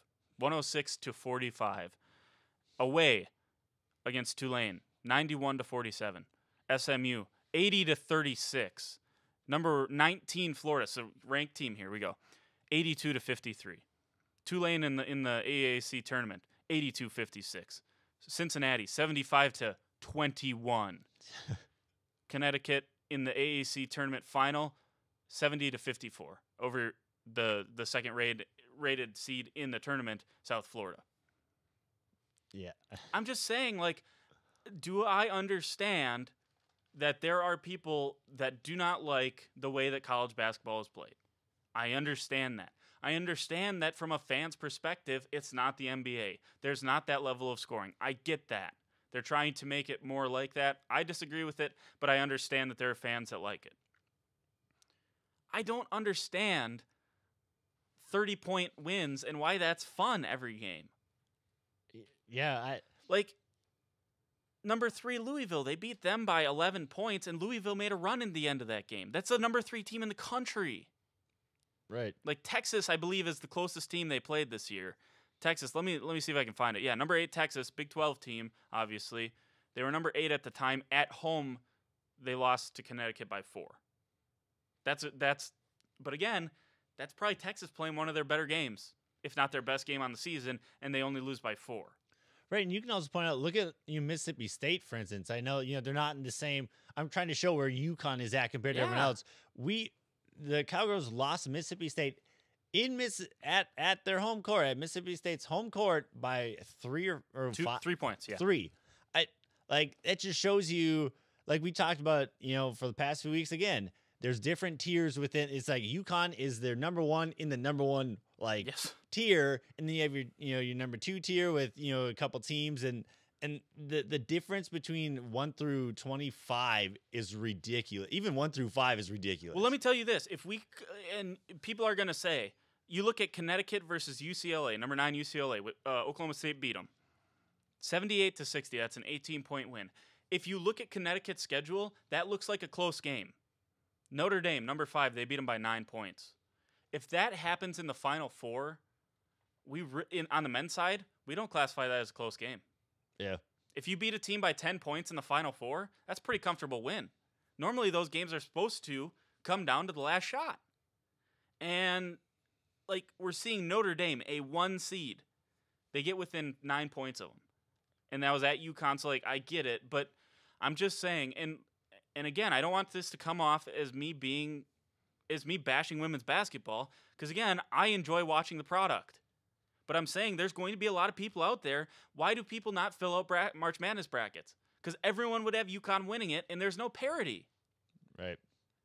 Speaker 2: 106-45. Away against Tulane, 91-47. SMU, 80-36. Number 19, Florida, so ranked team here we go, 82-53. Tulane in the AAC tournament, 82-56. Cincinnati, 75-21. Connecticut in the AAC tournament final, 70-54 over the second rated seed in the tournament, South Florida.
Speaker 3: Yeah.
Speaker 2: I'm just saying, like, do I understand that there are people that do not like the way that college basketball is played? I understand that. I understand that from a fan's perspective, it's not the NBA. There's not that level of scoring. I get that. They're trying to make it more like that. I disagree with it, but I understand that there are fans that like it. I don't understand 30-point wins and why that's fun every game.
Speaker 3: Yeah,
Speaker 2: Like, number 3, Louisville, they beat them by 11 points, and Louisville made a run in the end of that game. That's the number 3 team in the country.
Speaker 3: right.
Speaker 2: Like, Texas, I believe, is the closest team they played this year. Texas, let me see if I can find it. Yeah, number 8, Texas, Big 12 team, obviously. They were number 8 at the time. At home, they lost to Connecticut by 4. But again, that's probably Texas playing one of their better games, if not their best game on the season, and they only lose by 4.
Speaker 3: Right, and you can also point out, look at Mississippi State, for instance. I know they're not in the same. I'm trying to show where UConn is at compared to everyone else. The Cowgirls lost to Mississippi State at their home court, at Mississippi State's home court by 3 or 5.
Speaker 2: 3 points. Yeah,
Speaker 3: 3. It just shows you, like we talked about, for the past few weeks. Again, there's different tiers within. It's like UConn is their number 1 in the number 1 tier, and then you have your number 2 tier with a couple teams, and the difference between 1 through 25 is ridiculous. Even 1 through 5 is ridiculous.
Speaker 2: Well, let me tell you this: and people are going to say, you look at Connecticut versus UCLA, number 9 UCLA, Oklahoma State beat them 78-60. That's an 18-point win. If you look at Connecticut's schedule, that looks like a close game. Notre Dame, number 5, they beat them by 9 points. If that happens in the Final Four, on the men's side, we don't classify that as a close game.
Speaker 3: Yeah.
Speaker 2: If you beat a team by 10 points in the Final Four, that's a pretty comfortable win. Normally, those games are supposed to come down to the last shot. And, we're seeing Notre Dame, a 1 seed. They get within 9 points of them. And that was at UConn, so, I get it. But I'm just saying, and again, I don't want this to come off as me bashing women's basketball, because again, I enjoy watching the product. But I'm saying there's going to be a lot of people out there. Why do people not fill out March Madness brackets? because everyone would have UConn winning it, and there's no parity.
Speaker 3: Right.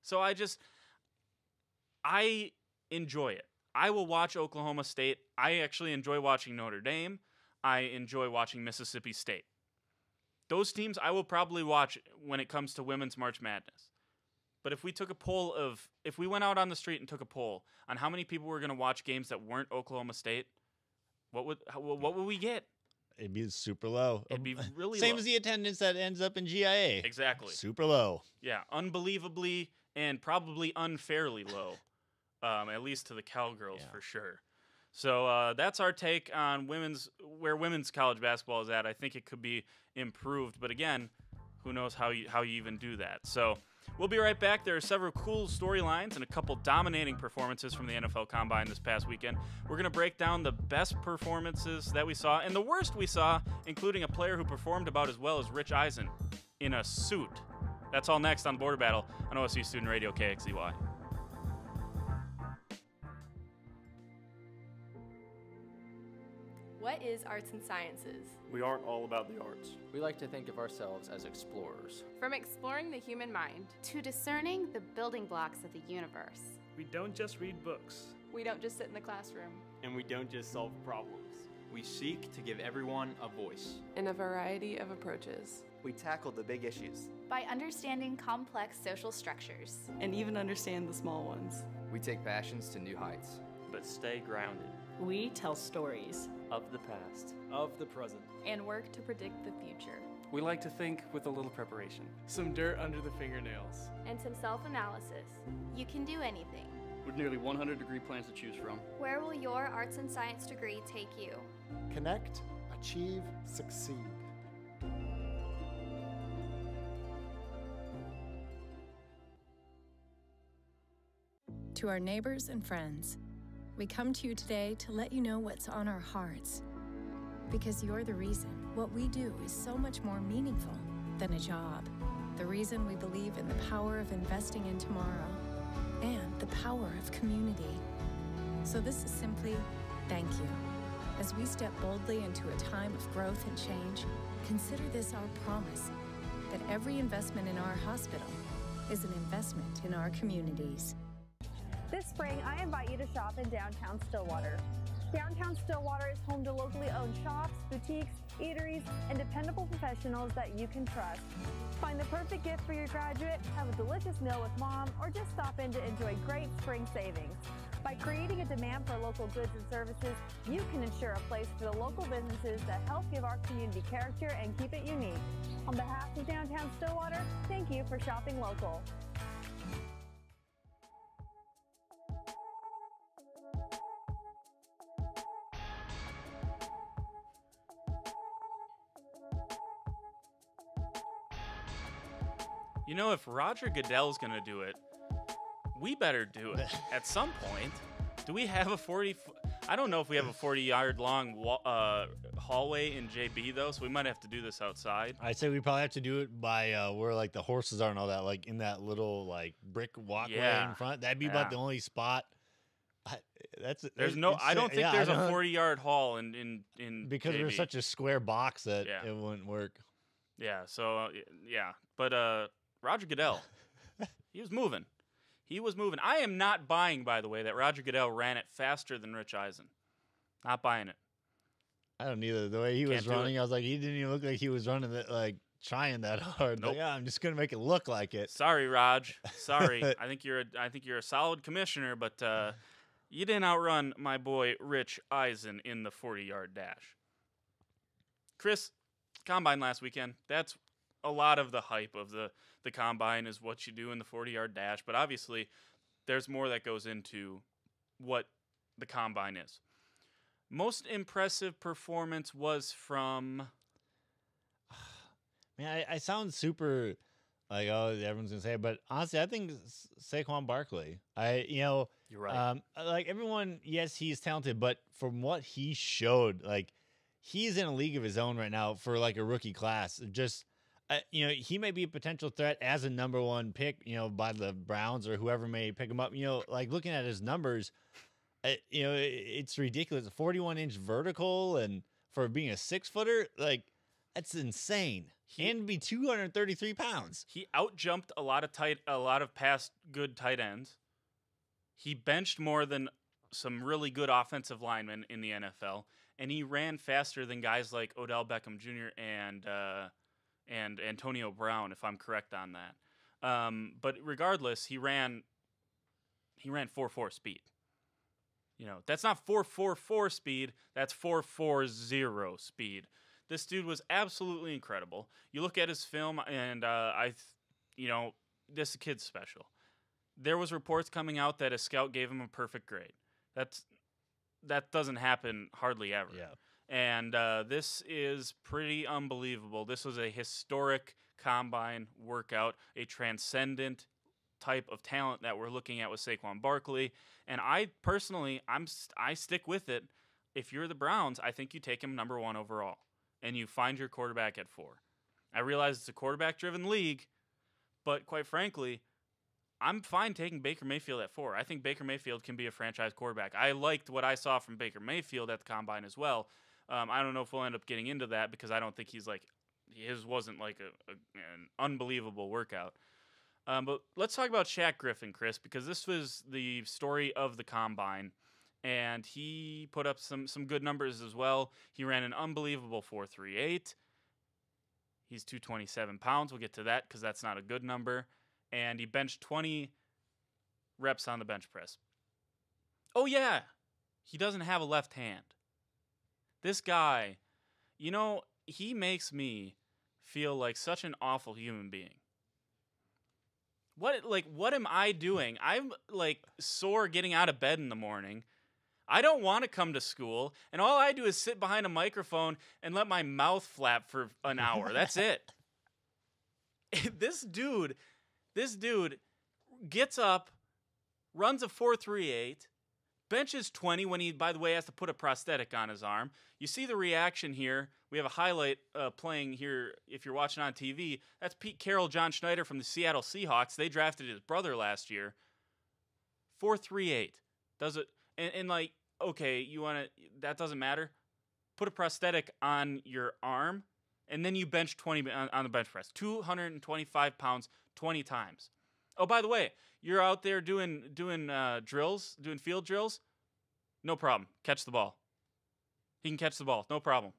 Speaker 2: So I enjoy it. I will watch Oklahoma State. I actually enjoy watching Notre Dame. I enjoy watching Mississippi State. Those teams I will probably watch when it comes to women's March Madness. But if we went out on the street and took a poll on how many people were going to watch games that weren't Oklahoma State, what would we get?
Speaker 3: It'd be super low.
Speaker 2: It'd be really
Speaker 3: Same
Speaker 2: low.
Speaker 3: as the attendance that ends up in GIA.
Speaker 2: Exactly.
Speaker 3: Super low.
Speaker 2: Yeah, unbelievably and probably unfairly low, at least to the Cowgirls for sure. So that's our take on where women's college basketball is at. I think it could be improved, but again, who knows how you even do that. So we'll be right back. There are several cool storylines and a couple dominating performances from the NFL Combine this past weekend. We're going to break down the best performances that we saw and the worst we saw, including a player who performed about as well as Rich Eisen in a suit. That's all next on Border Battle on OSU Student Radio KXEY.
Speaker 6: What is arts and sciences?
Speaker 7: We aren't all about the arts.
Speaker 8: We like to think of ourselves as explorers.
Speaker 6: From exploring the human mind
Speaker 9: to discerning the building blocks of the universe.
Speaker 7: We don't just read books.
Speaker 6: We don't just sit in the classroom.
Speaker 7: And we don't just solve problems.
Speaker 10: We seek to give everyone a voice.
Speaker 6: In a variety of approaches.
Speaker 11: We tackle the big issues.
Speaker 9: By understanding complex social structures.
Speaker 12: And even understand the small ones.
Speaker 8: We take passions to new heights.
Speaker 7: But stay grounded.
Speaker 12: We tell stories.
Speaker 7: Of the past. Of the present.
Speaker 6: And work to predict the future.
Speaker 7: We like to think with a little preparation. Some dirt under the fingernails.
Speaker 9: And some self-analysis. You can do anything.
Speaker 13: With nearly 100 degree plans to choose from.
Speaker 9: Where will your arts and science degree take you?
Speaker 14: Connect, achieve, succeed.
Speaker 15: To our neighbors and friends, we come to you today to let you know what's on our hearts. Because you're the reason what we do is so much more meaningful than a job. The reason we believe in the power of investing in tomorrow and the power of community. So this is simply thank you. As we step boldly into a time of growth and change, consider this our promise that every investment in our hospital is an investment in our communities.
Speaker 5: This spring, I invite you to shop in downtown Stillwater. Downtown Stillwater is home to locally owned shops, boutiques, eateries, and dependable professionals that you can trust. Find the perfect gift for your graduate, have a delicious meal with mom, or just stop in to enjoy great spring savings. By creating a demand for local goods and services, you can ensure a place for the local businesses that help give our community character and keep it unique. On behalf of Downtown Stillwater, thank you for shopping local.
Speaker 2: You know, if Roger Goodell's going to do it, we better do it at some point. Do we have a 40... I don't know if we have a 40-yard long hallway in JB, though, so we might have to do this outside.
Speaker 3: I'd say we probably have to do it by where, like, the horses are and all that, like, in that little, like, brick walkway in front. That'd be about the only spot. I don't think there's a 40-yard hall in because
Speaker 2: JB.
Speaker 3: there's such a square box that it wouldn't work.
Speaker 2: Yeah, so, But Roger Goodell, he was moving. He was moving. I am not buying, by the way, that Roger Goodell ran it faster than Rich Eisen. Not buying it.
Speaker 3: I don't either. The way he was running, I was like, he didn't even look like he was running that, like, trying that hard.
Speaker 2: Nope.
Speaker 3: Like, I'm just gonna make it look like it.
Speaker 2: Sorry, Raj. Sorry. I think you're a solid commissioner, but you didn't outrun my boy Rich Eisen in the 40-yard dash. Chris, Combine last weekend. That's a lot of the hype of the Combine is what you do in the 40-yard dash, but obviously there's more that goes into what the Combine is. Most impressive performance was from...
Speaker 3: Man, I sound super like, oh, everyone's going to say it, but honestly, I think Saquon Barkley.
Speaker 2: You're right.
Speaker 3: Like everyone, yes, he's talented, but from what he showed, like, he's in a league of his own right now for like a rookie class. Just... he may be a potential threat as a number one pick, by the Browns or whoever may pick him up. Like looking at his numbers, it's ridiculous. A 41-inch vertical, and for being a 6-footer, like that's insane. and be 233 pounds.
Speaker 2: He outjumped a lot of past good tight ends. He benched more than some really good offensive linemen in the NFL, and he ran faster than guys like Odell Beckham Jr. and Antonio Brown, if I'm correct on that. But regardless, he ran 4.4 speed. You know, that's not 4.44 speed. That's 4.40 speed. This dude was absolutely incredible. You look at his film, and this kid's special. There was reports coming out that a scout gave him a perfect grade. That doesn't happen hardly ever.
Speaker 3: Yeah.
Speaker 2: And this is pretty unbelievable. This was a historic combine workout, a transcendent type of talent that we're looking at with Saquon Barkley. And I personally, I stick with it. If you're the Browns, I think you take him number 1 overall, and you find your quarterback at 4. I realize it's a quarterback-driven league, but quite frankly, I'm fine taking Baker Mayfield at 4. I think Baker Mayfield can be a franchise quarterback. I liked what I saw from Baker Mayfield at the Combine as well. I don't know if we'll end up getting into that because I don't think his wasn't like an unbelievable workout. But let's talk about Shaq Griffin, Chris, because this was the story of the Combine, and he put up some good numbers as well. He ran an unbelievable 4.38. He's 227 pounds. We'll get to that because that's not a good number. And he benched 20 reps on the bench press. Oh, yeah, he doesn't have a left hand. This guy, he makes me feel like such an awful human being. What am I doing? I'm sore getting out of bed in the morning. I don't want to come to school, and all I do is sit behind a microphone and let my mouth flap for an hour. That's it. This dude gets up, runs a 4.38, benches 20 when he, by the way, has to put a prosthetic on his arm. You see the reaction here. We have a highlight playing here if you're watching on TV. That's Pete Carroll, John Schneider from the Seattle Seahawks. They drafted his brother last year. 4.38. Does it? And okay, that doesn't matter. Put a prosthetic on your arm, and then you bench 20 on the bench press. 225 pounds 20 times. Oh, by the way, you're out there doing drills, doing field drills. No problem. Catch the ball. He can catch the ball. No problem.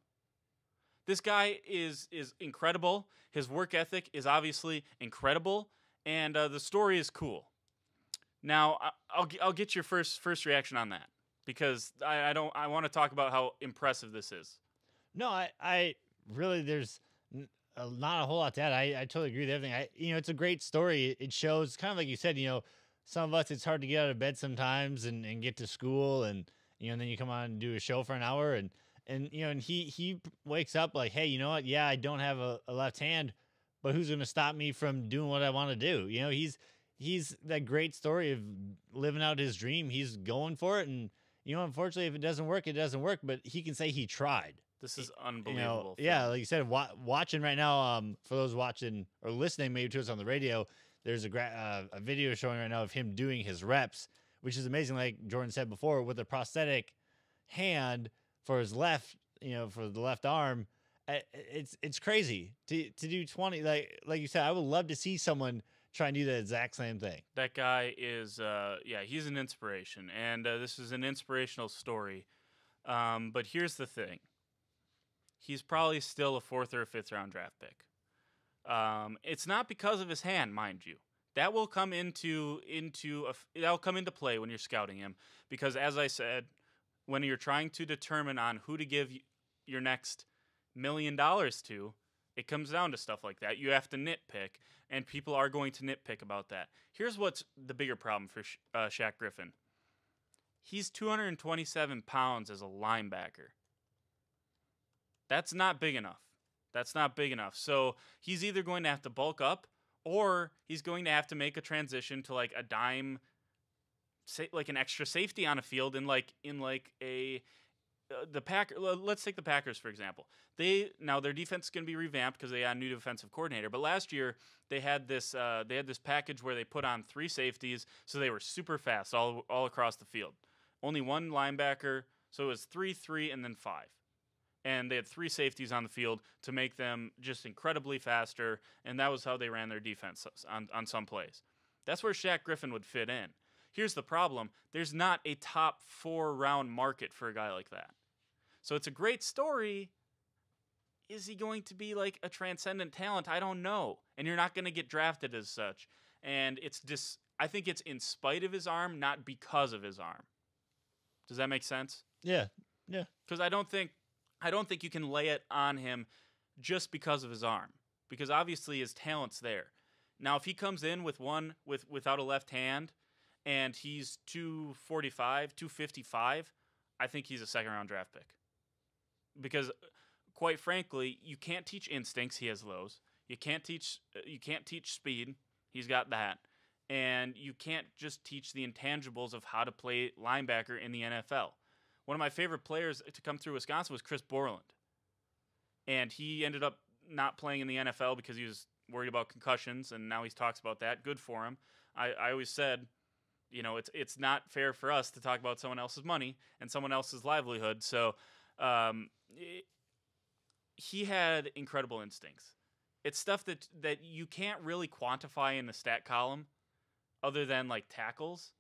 Speaker 2: This guy is incredible. His work ethic is obviously incredible, and the story is cool. Now, I'll get your first reaction on that because I want to talk about how impressive this is.
Speaker 3: No, I really there's not a whole lot to add. I totally agree with everything. It's a great story. It shows kind of like you said. Some of us it's hard to get out of bed sometimes and get to school, and and then you come on and do a show for an hour, and he wakes up like, hey, you know what? Yeah, I don't have a left hand, but who's going to stop me from doing what I want to do? He's that great story of living out his dream. He's going for it, and unfortunately, if it doesn't work, it doesn't work. But he can say he tried.
Speaker 2: This is unbelievable.
Speaker 3: Yeah, like you said, watching right now. For those watching or listening, maybe to us on the radio, there's a video showing right now of him doing his reps, which is amazing. Like Jordan said before, with a prosthetic hand for his left, for the left arm, it's crazy to do 20. Like you said, I would love to see someone try and do the exact same thing.
Speaker 2: That guy is, he's an inspiration, and this is an inspirational story. But here's the thing. He's probably still a 4th or a 5th round draft pick. It's not because of his hand, mind you. That will come into play when you're scouting him, because as I said, when you're trying to determine on who to give your next $1 million to, it comes down to stuff like that. You have to nitpick, and people are going to nitpick about that. Here's what's the bigger problem for Shaq Griffin. He's 227 pounds as a linebacker. That's not big enough. So he's either going to have to bulk up, or he's going to have to make a transition to like a dime, like an extra safety on a field in the Packers. Let's take the Packers for example. Now their defense is going to be revamped because they had a new defensive coordinator. But last year they had this package where they put on 3 safeties, so they were super fast all across the field. Only one linebacker, so it was 3, 3, and then 5. And they had 3 safeties on the field to make them just incredibly faster, and that was how they ran their defense on some plays. That's where Shaq Griffin would fit in. Here's the problem. There's not a top 4-round market for a guy like that. So it's a great story. Is he going to be like a transcendent talent? I don't know. And you're not going to get drafted as such. And I think it's in spite of his arm, not because of his arm. Does that make sense?
Speaker 3: Yeah.
Speaker 2: Because I don't think you can lay it on him just because of his arm. Because obviously his talent's there. Now, if he comes in without a left hand and he's 245, 255, I think he's a second-round draft pick. Because, quite frankly, you can't teach instincts. He has those. You can't teach speed. He's got that. And you can't just teach the intangibles of how to play linebacker in the NFL. One of my favorite players to come through Wisconsin was Chris Borland. And he ended up not playing in the NFL because he was worried about concussions, and now he talks about that. Good for him. I always said, it's not fair for us to talk about someone else's money and someone else's livelihood. So he had incredible instincts. It's stuff that you can't really quantify in the stat column other than like tackles.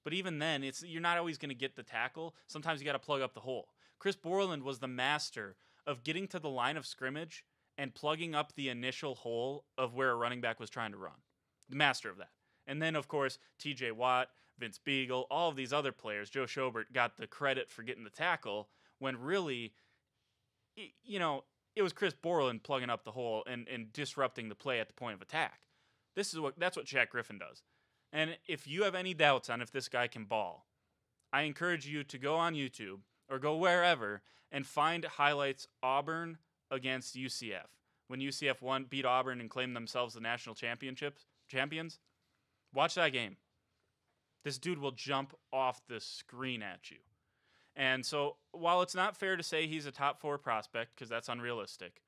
Speaker 2: But even then, you're not always going to get the tackle. Sometimes you got to plug up the hole. Chris Borland was the master of getting to the line of scrimmage and plugging up the initial hole of where a running back was trying to run. The master of that. And then, of course, T.J. Watt, Vince Beagle, all of these other players, Joe Schobert, got the credit for getting the tackle when really, it was Chris Borland plugging up the hole and disrupting the play at the point of attack. That's what Shaq Griffin does. And if you have any doubts on if this guy can ball, I encourage you to go on YouTube or go wherever and find highlights Auburn against UCF. When UCF beat Auburn and claimed themselves the national champions, watch that game. This dude will jump off the screen at you. And so while it's not fair to say he's a top 4 prospect, because that's unrealistic,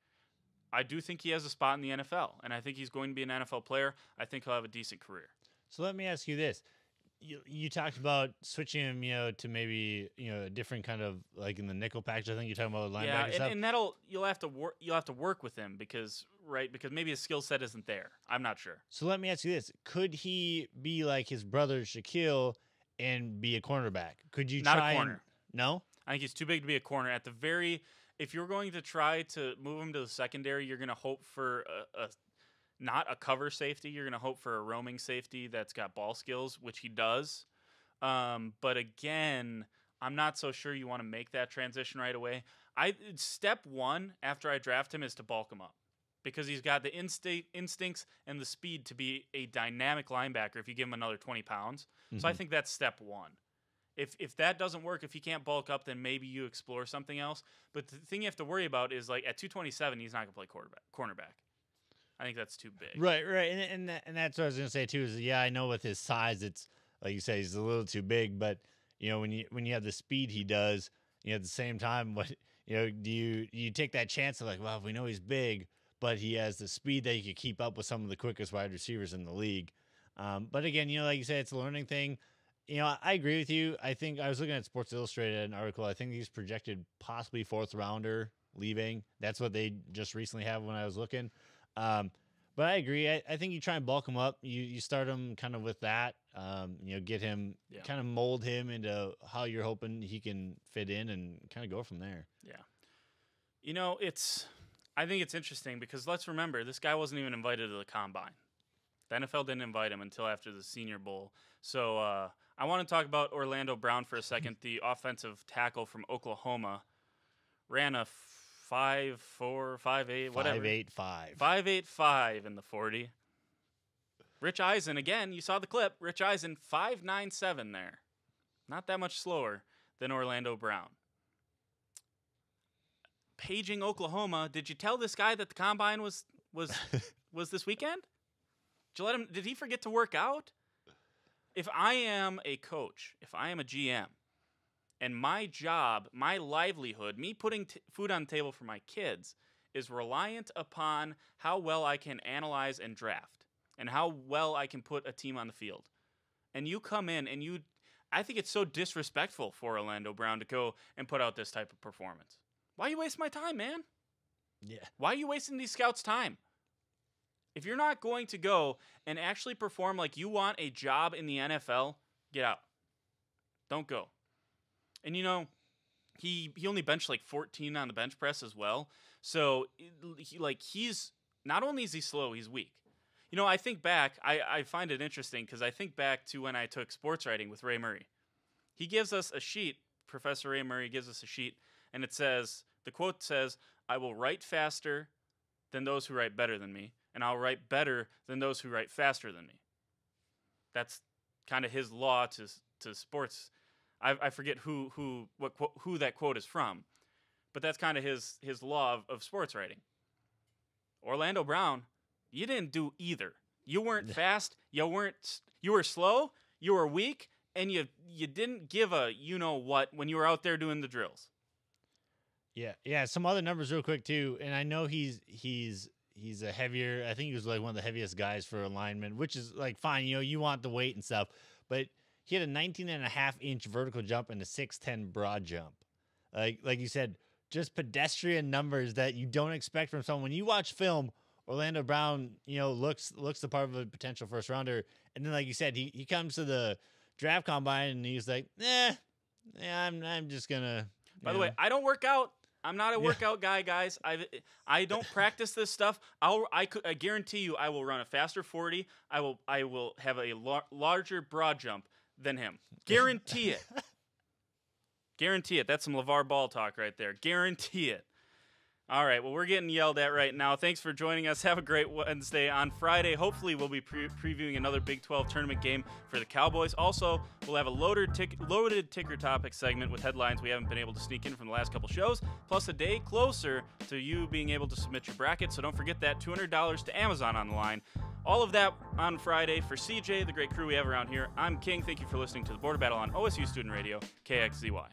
Speaker 2: I do think he has a spot in the NFL. And I think he's going to be an NFL player. I think he'll have a decent career.
Speaker 3: So let me ask you this. You talked about switching him, to maybe, a different kind of, like in the nickel package. I think you're talking about linebacker stuff.
Speaker 2: And you'll have to work with him because maybe his skill set isn't there. I'm not sure.
Speaker 3: So let me ask you this. Could he be like his brother Shaquille and be a cornerback? Could you
Speaker 2: not
Speaker 3: try
Speaker 2: a corner?
Speaker 3: No?
Speaker 2: I think he's too big to be a corner. If you're going to try to move him to the secondary, you're going to hope for not a cover safety. You're going to hope for a roaming safety that's got ball skills, which he does. But again, I'm not so sure you want to make that transition right away. Step 1 after I draft him is to bulk him up because he's got the instincts and the speed to be a dynamic linebacker if you give him another 20 pounds. Mm-hmm. So I think that's step 1. If that doesn't work, if he can't bulk up, then maybe you explore something else. But the thing you have to worry about is like at 227, he's not going to play cornerback. I think that's too big.
Speaker 3: Right. And that's what I was going to say too. Is I know with his size, it's like you say, he's a little too big. But when you have the speed he does, at the same time, do you take that chance of like, well, if we know he's big, but he has the speed that he could keep up with some of the quickest wide receivers in the league. But again, like you say, it's a learning thing. I agree with you. I think I was looking at Sports Illustrated, an article. I think he's projected possibly 4th rounder leaving. That's what they just recently have when I was looking. But I agree. I think you try and bulk him up. You start him kind of with that. Get him, kind of mold him into how you're hoping he can fit in and kind of go from there.
Speaker 2: Yeah. I think it's interesting because let's remember, this guy wasn't even invited to the combine. The NFL didn't invite him until after the Senior Bowl. So I want to talk about Orlando Brown for a second, the offensive tackle from Oklahoma. Ran a 5'4", 5'8", whatever.
Speaker 3: 5'8",
Speaker 2: 5'8" in the 40. Rich Eisen, again, you saw the clip. Rich Eisen, 5'9" there. Not that much slower than Orlando Brown. Paging Oklahoma, did you tell this guy that the combine was this weekend? Did you let him? Did he forget to work out? If I am a coach, if I am a GM, and my job, my livelihood, me putting food on the table for my kids is reliant upon how well I can analyze and draft and how well I can put a team on the field. And you come in and I think it's so disrespectful for Orlando Brown to go and put out this type of performance Why you waste my time, man?
Speaker 3: Yeah.
Speaker 2: Why are you wasting these scouts' time? If you're not going to go and actually perform like you want a job in the NFL, get out. Don't go. And he only benched like 14 on the bench press as well. So he's not only is he slow, he's weak. I think back, I find it interesting because I think back to when I took sports writing with Ray Murray. He gives us a sheet, Professor Ray Murray gives us a sheet, and the quote says, "I will write faster than those who write better than me, and I'll write better than those who write faster than me." That's kind of his law to sports. I forget who that quote is from, but that's kind of his law of sports writing. Orlando Brown, you didn't do either. You weren't fast. You were slow. You were weak, and you didn't give a what when you were out there doing the drills.
Speaker 3: Yeah. Some other numbers real quick too, and I know he's a heavier. I think he was like one of the heaviest guys for a lineman, which is like fine. You want the weight and stuff, but he had a 19.5-inch vertical jump and a 6'10" broad jump. Like you said, just pedestrian numbers that you don't expect from someone. When you watch film, Orlando Brown, looks the part of a potential first rounder, and then like you said, he comes to the draft combine and he's like, I'm just gonna.
Speaker 2: By the way, I don't work out. I'm not a workout guy, guys. I don't practice this stuff. I guarantee you, I will run a faster 40. I will have a larger broad jump than him. Guarantee it. Guarantee it. That's some LeVar Ball talk right there. Guarantee it. All right, well, we're getting yelled at right now. Thanks for joining us. Have a great Wednesday. On Friday, hopefully, we'll be previewing another Big 12 tournament game for the Cowboys. Also, we'll have a loaded ticker topic segment with headlines we haven't been able to sneak in from the last couple shows, plus a day closer to you being able to submit your bracket. So don't forget that $200 to Amazon on the line. All of that on Friday. For CJ, the great crew we have around here, I'm King. Thank you for listening to the Border Battle on OSU Student Radio, KXZY.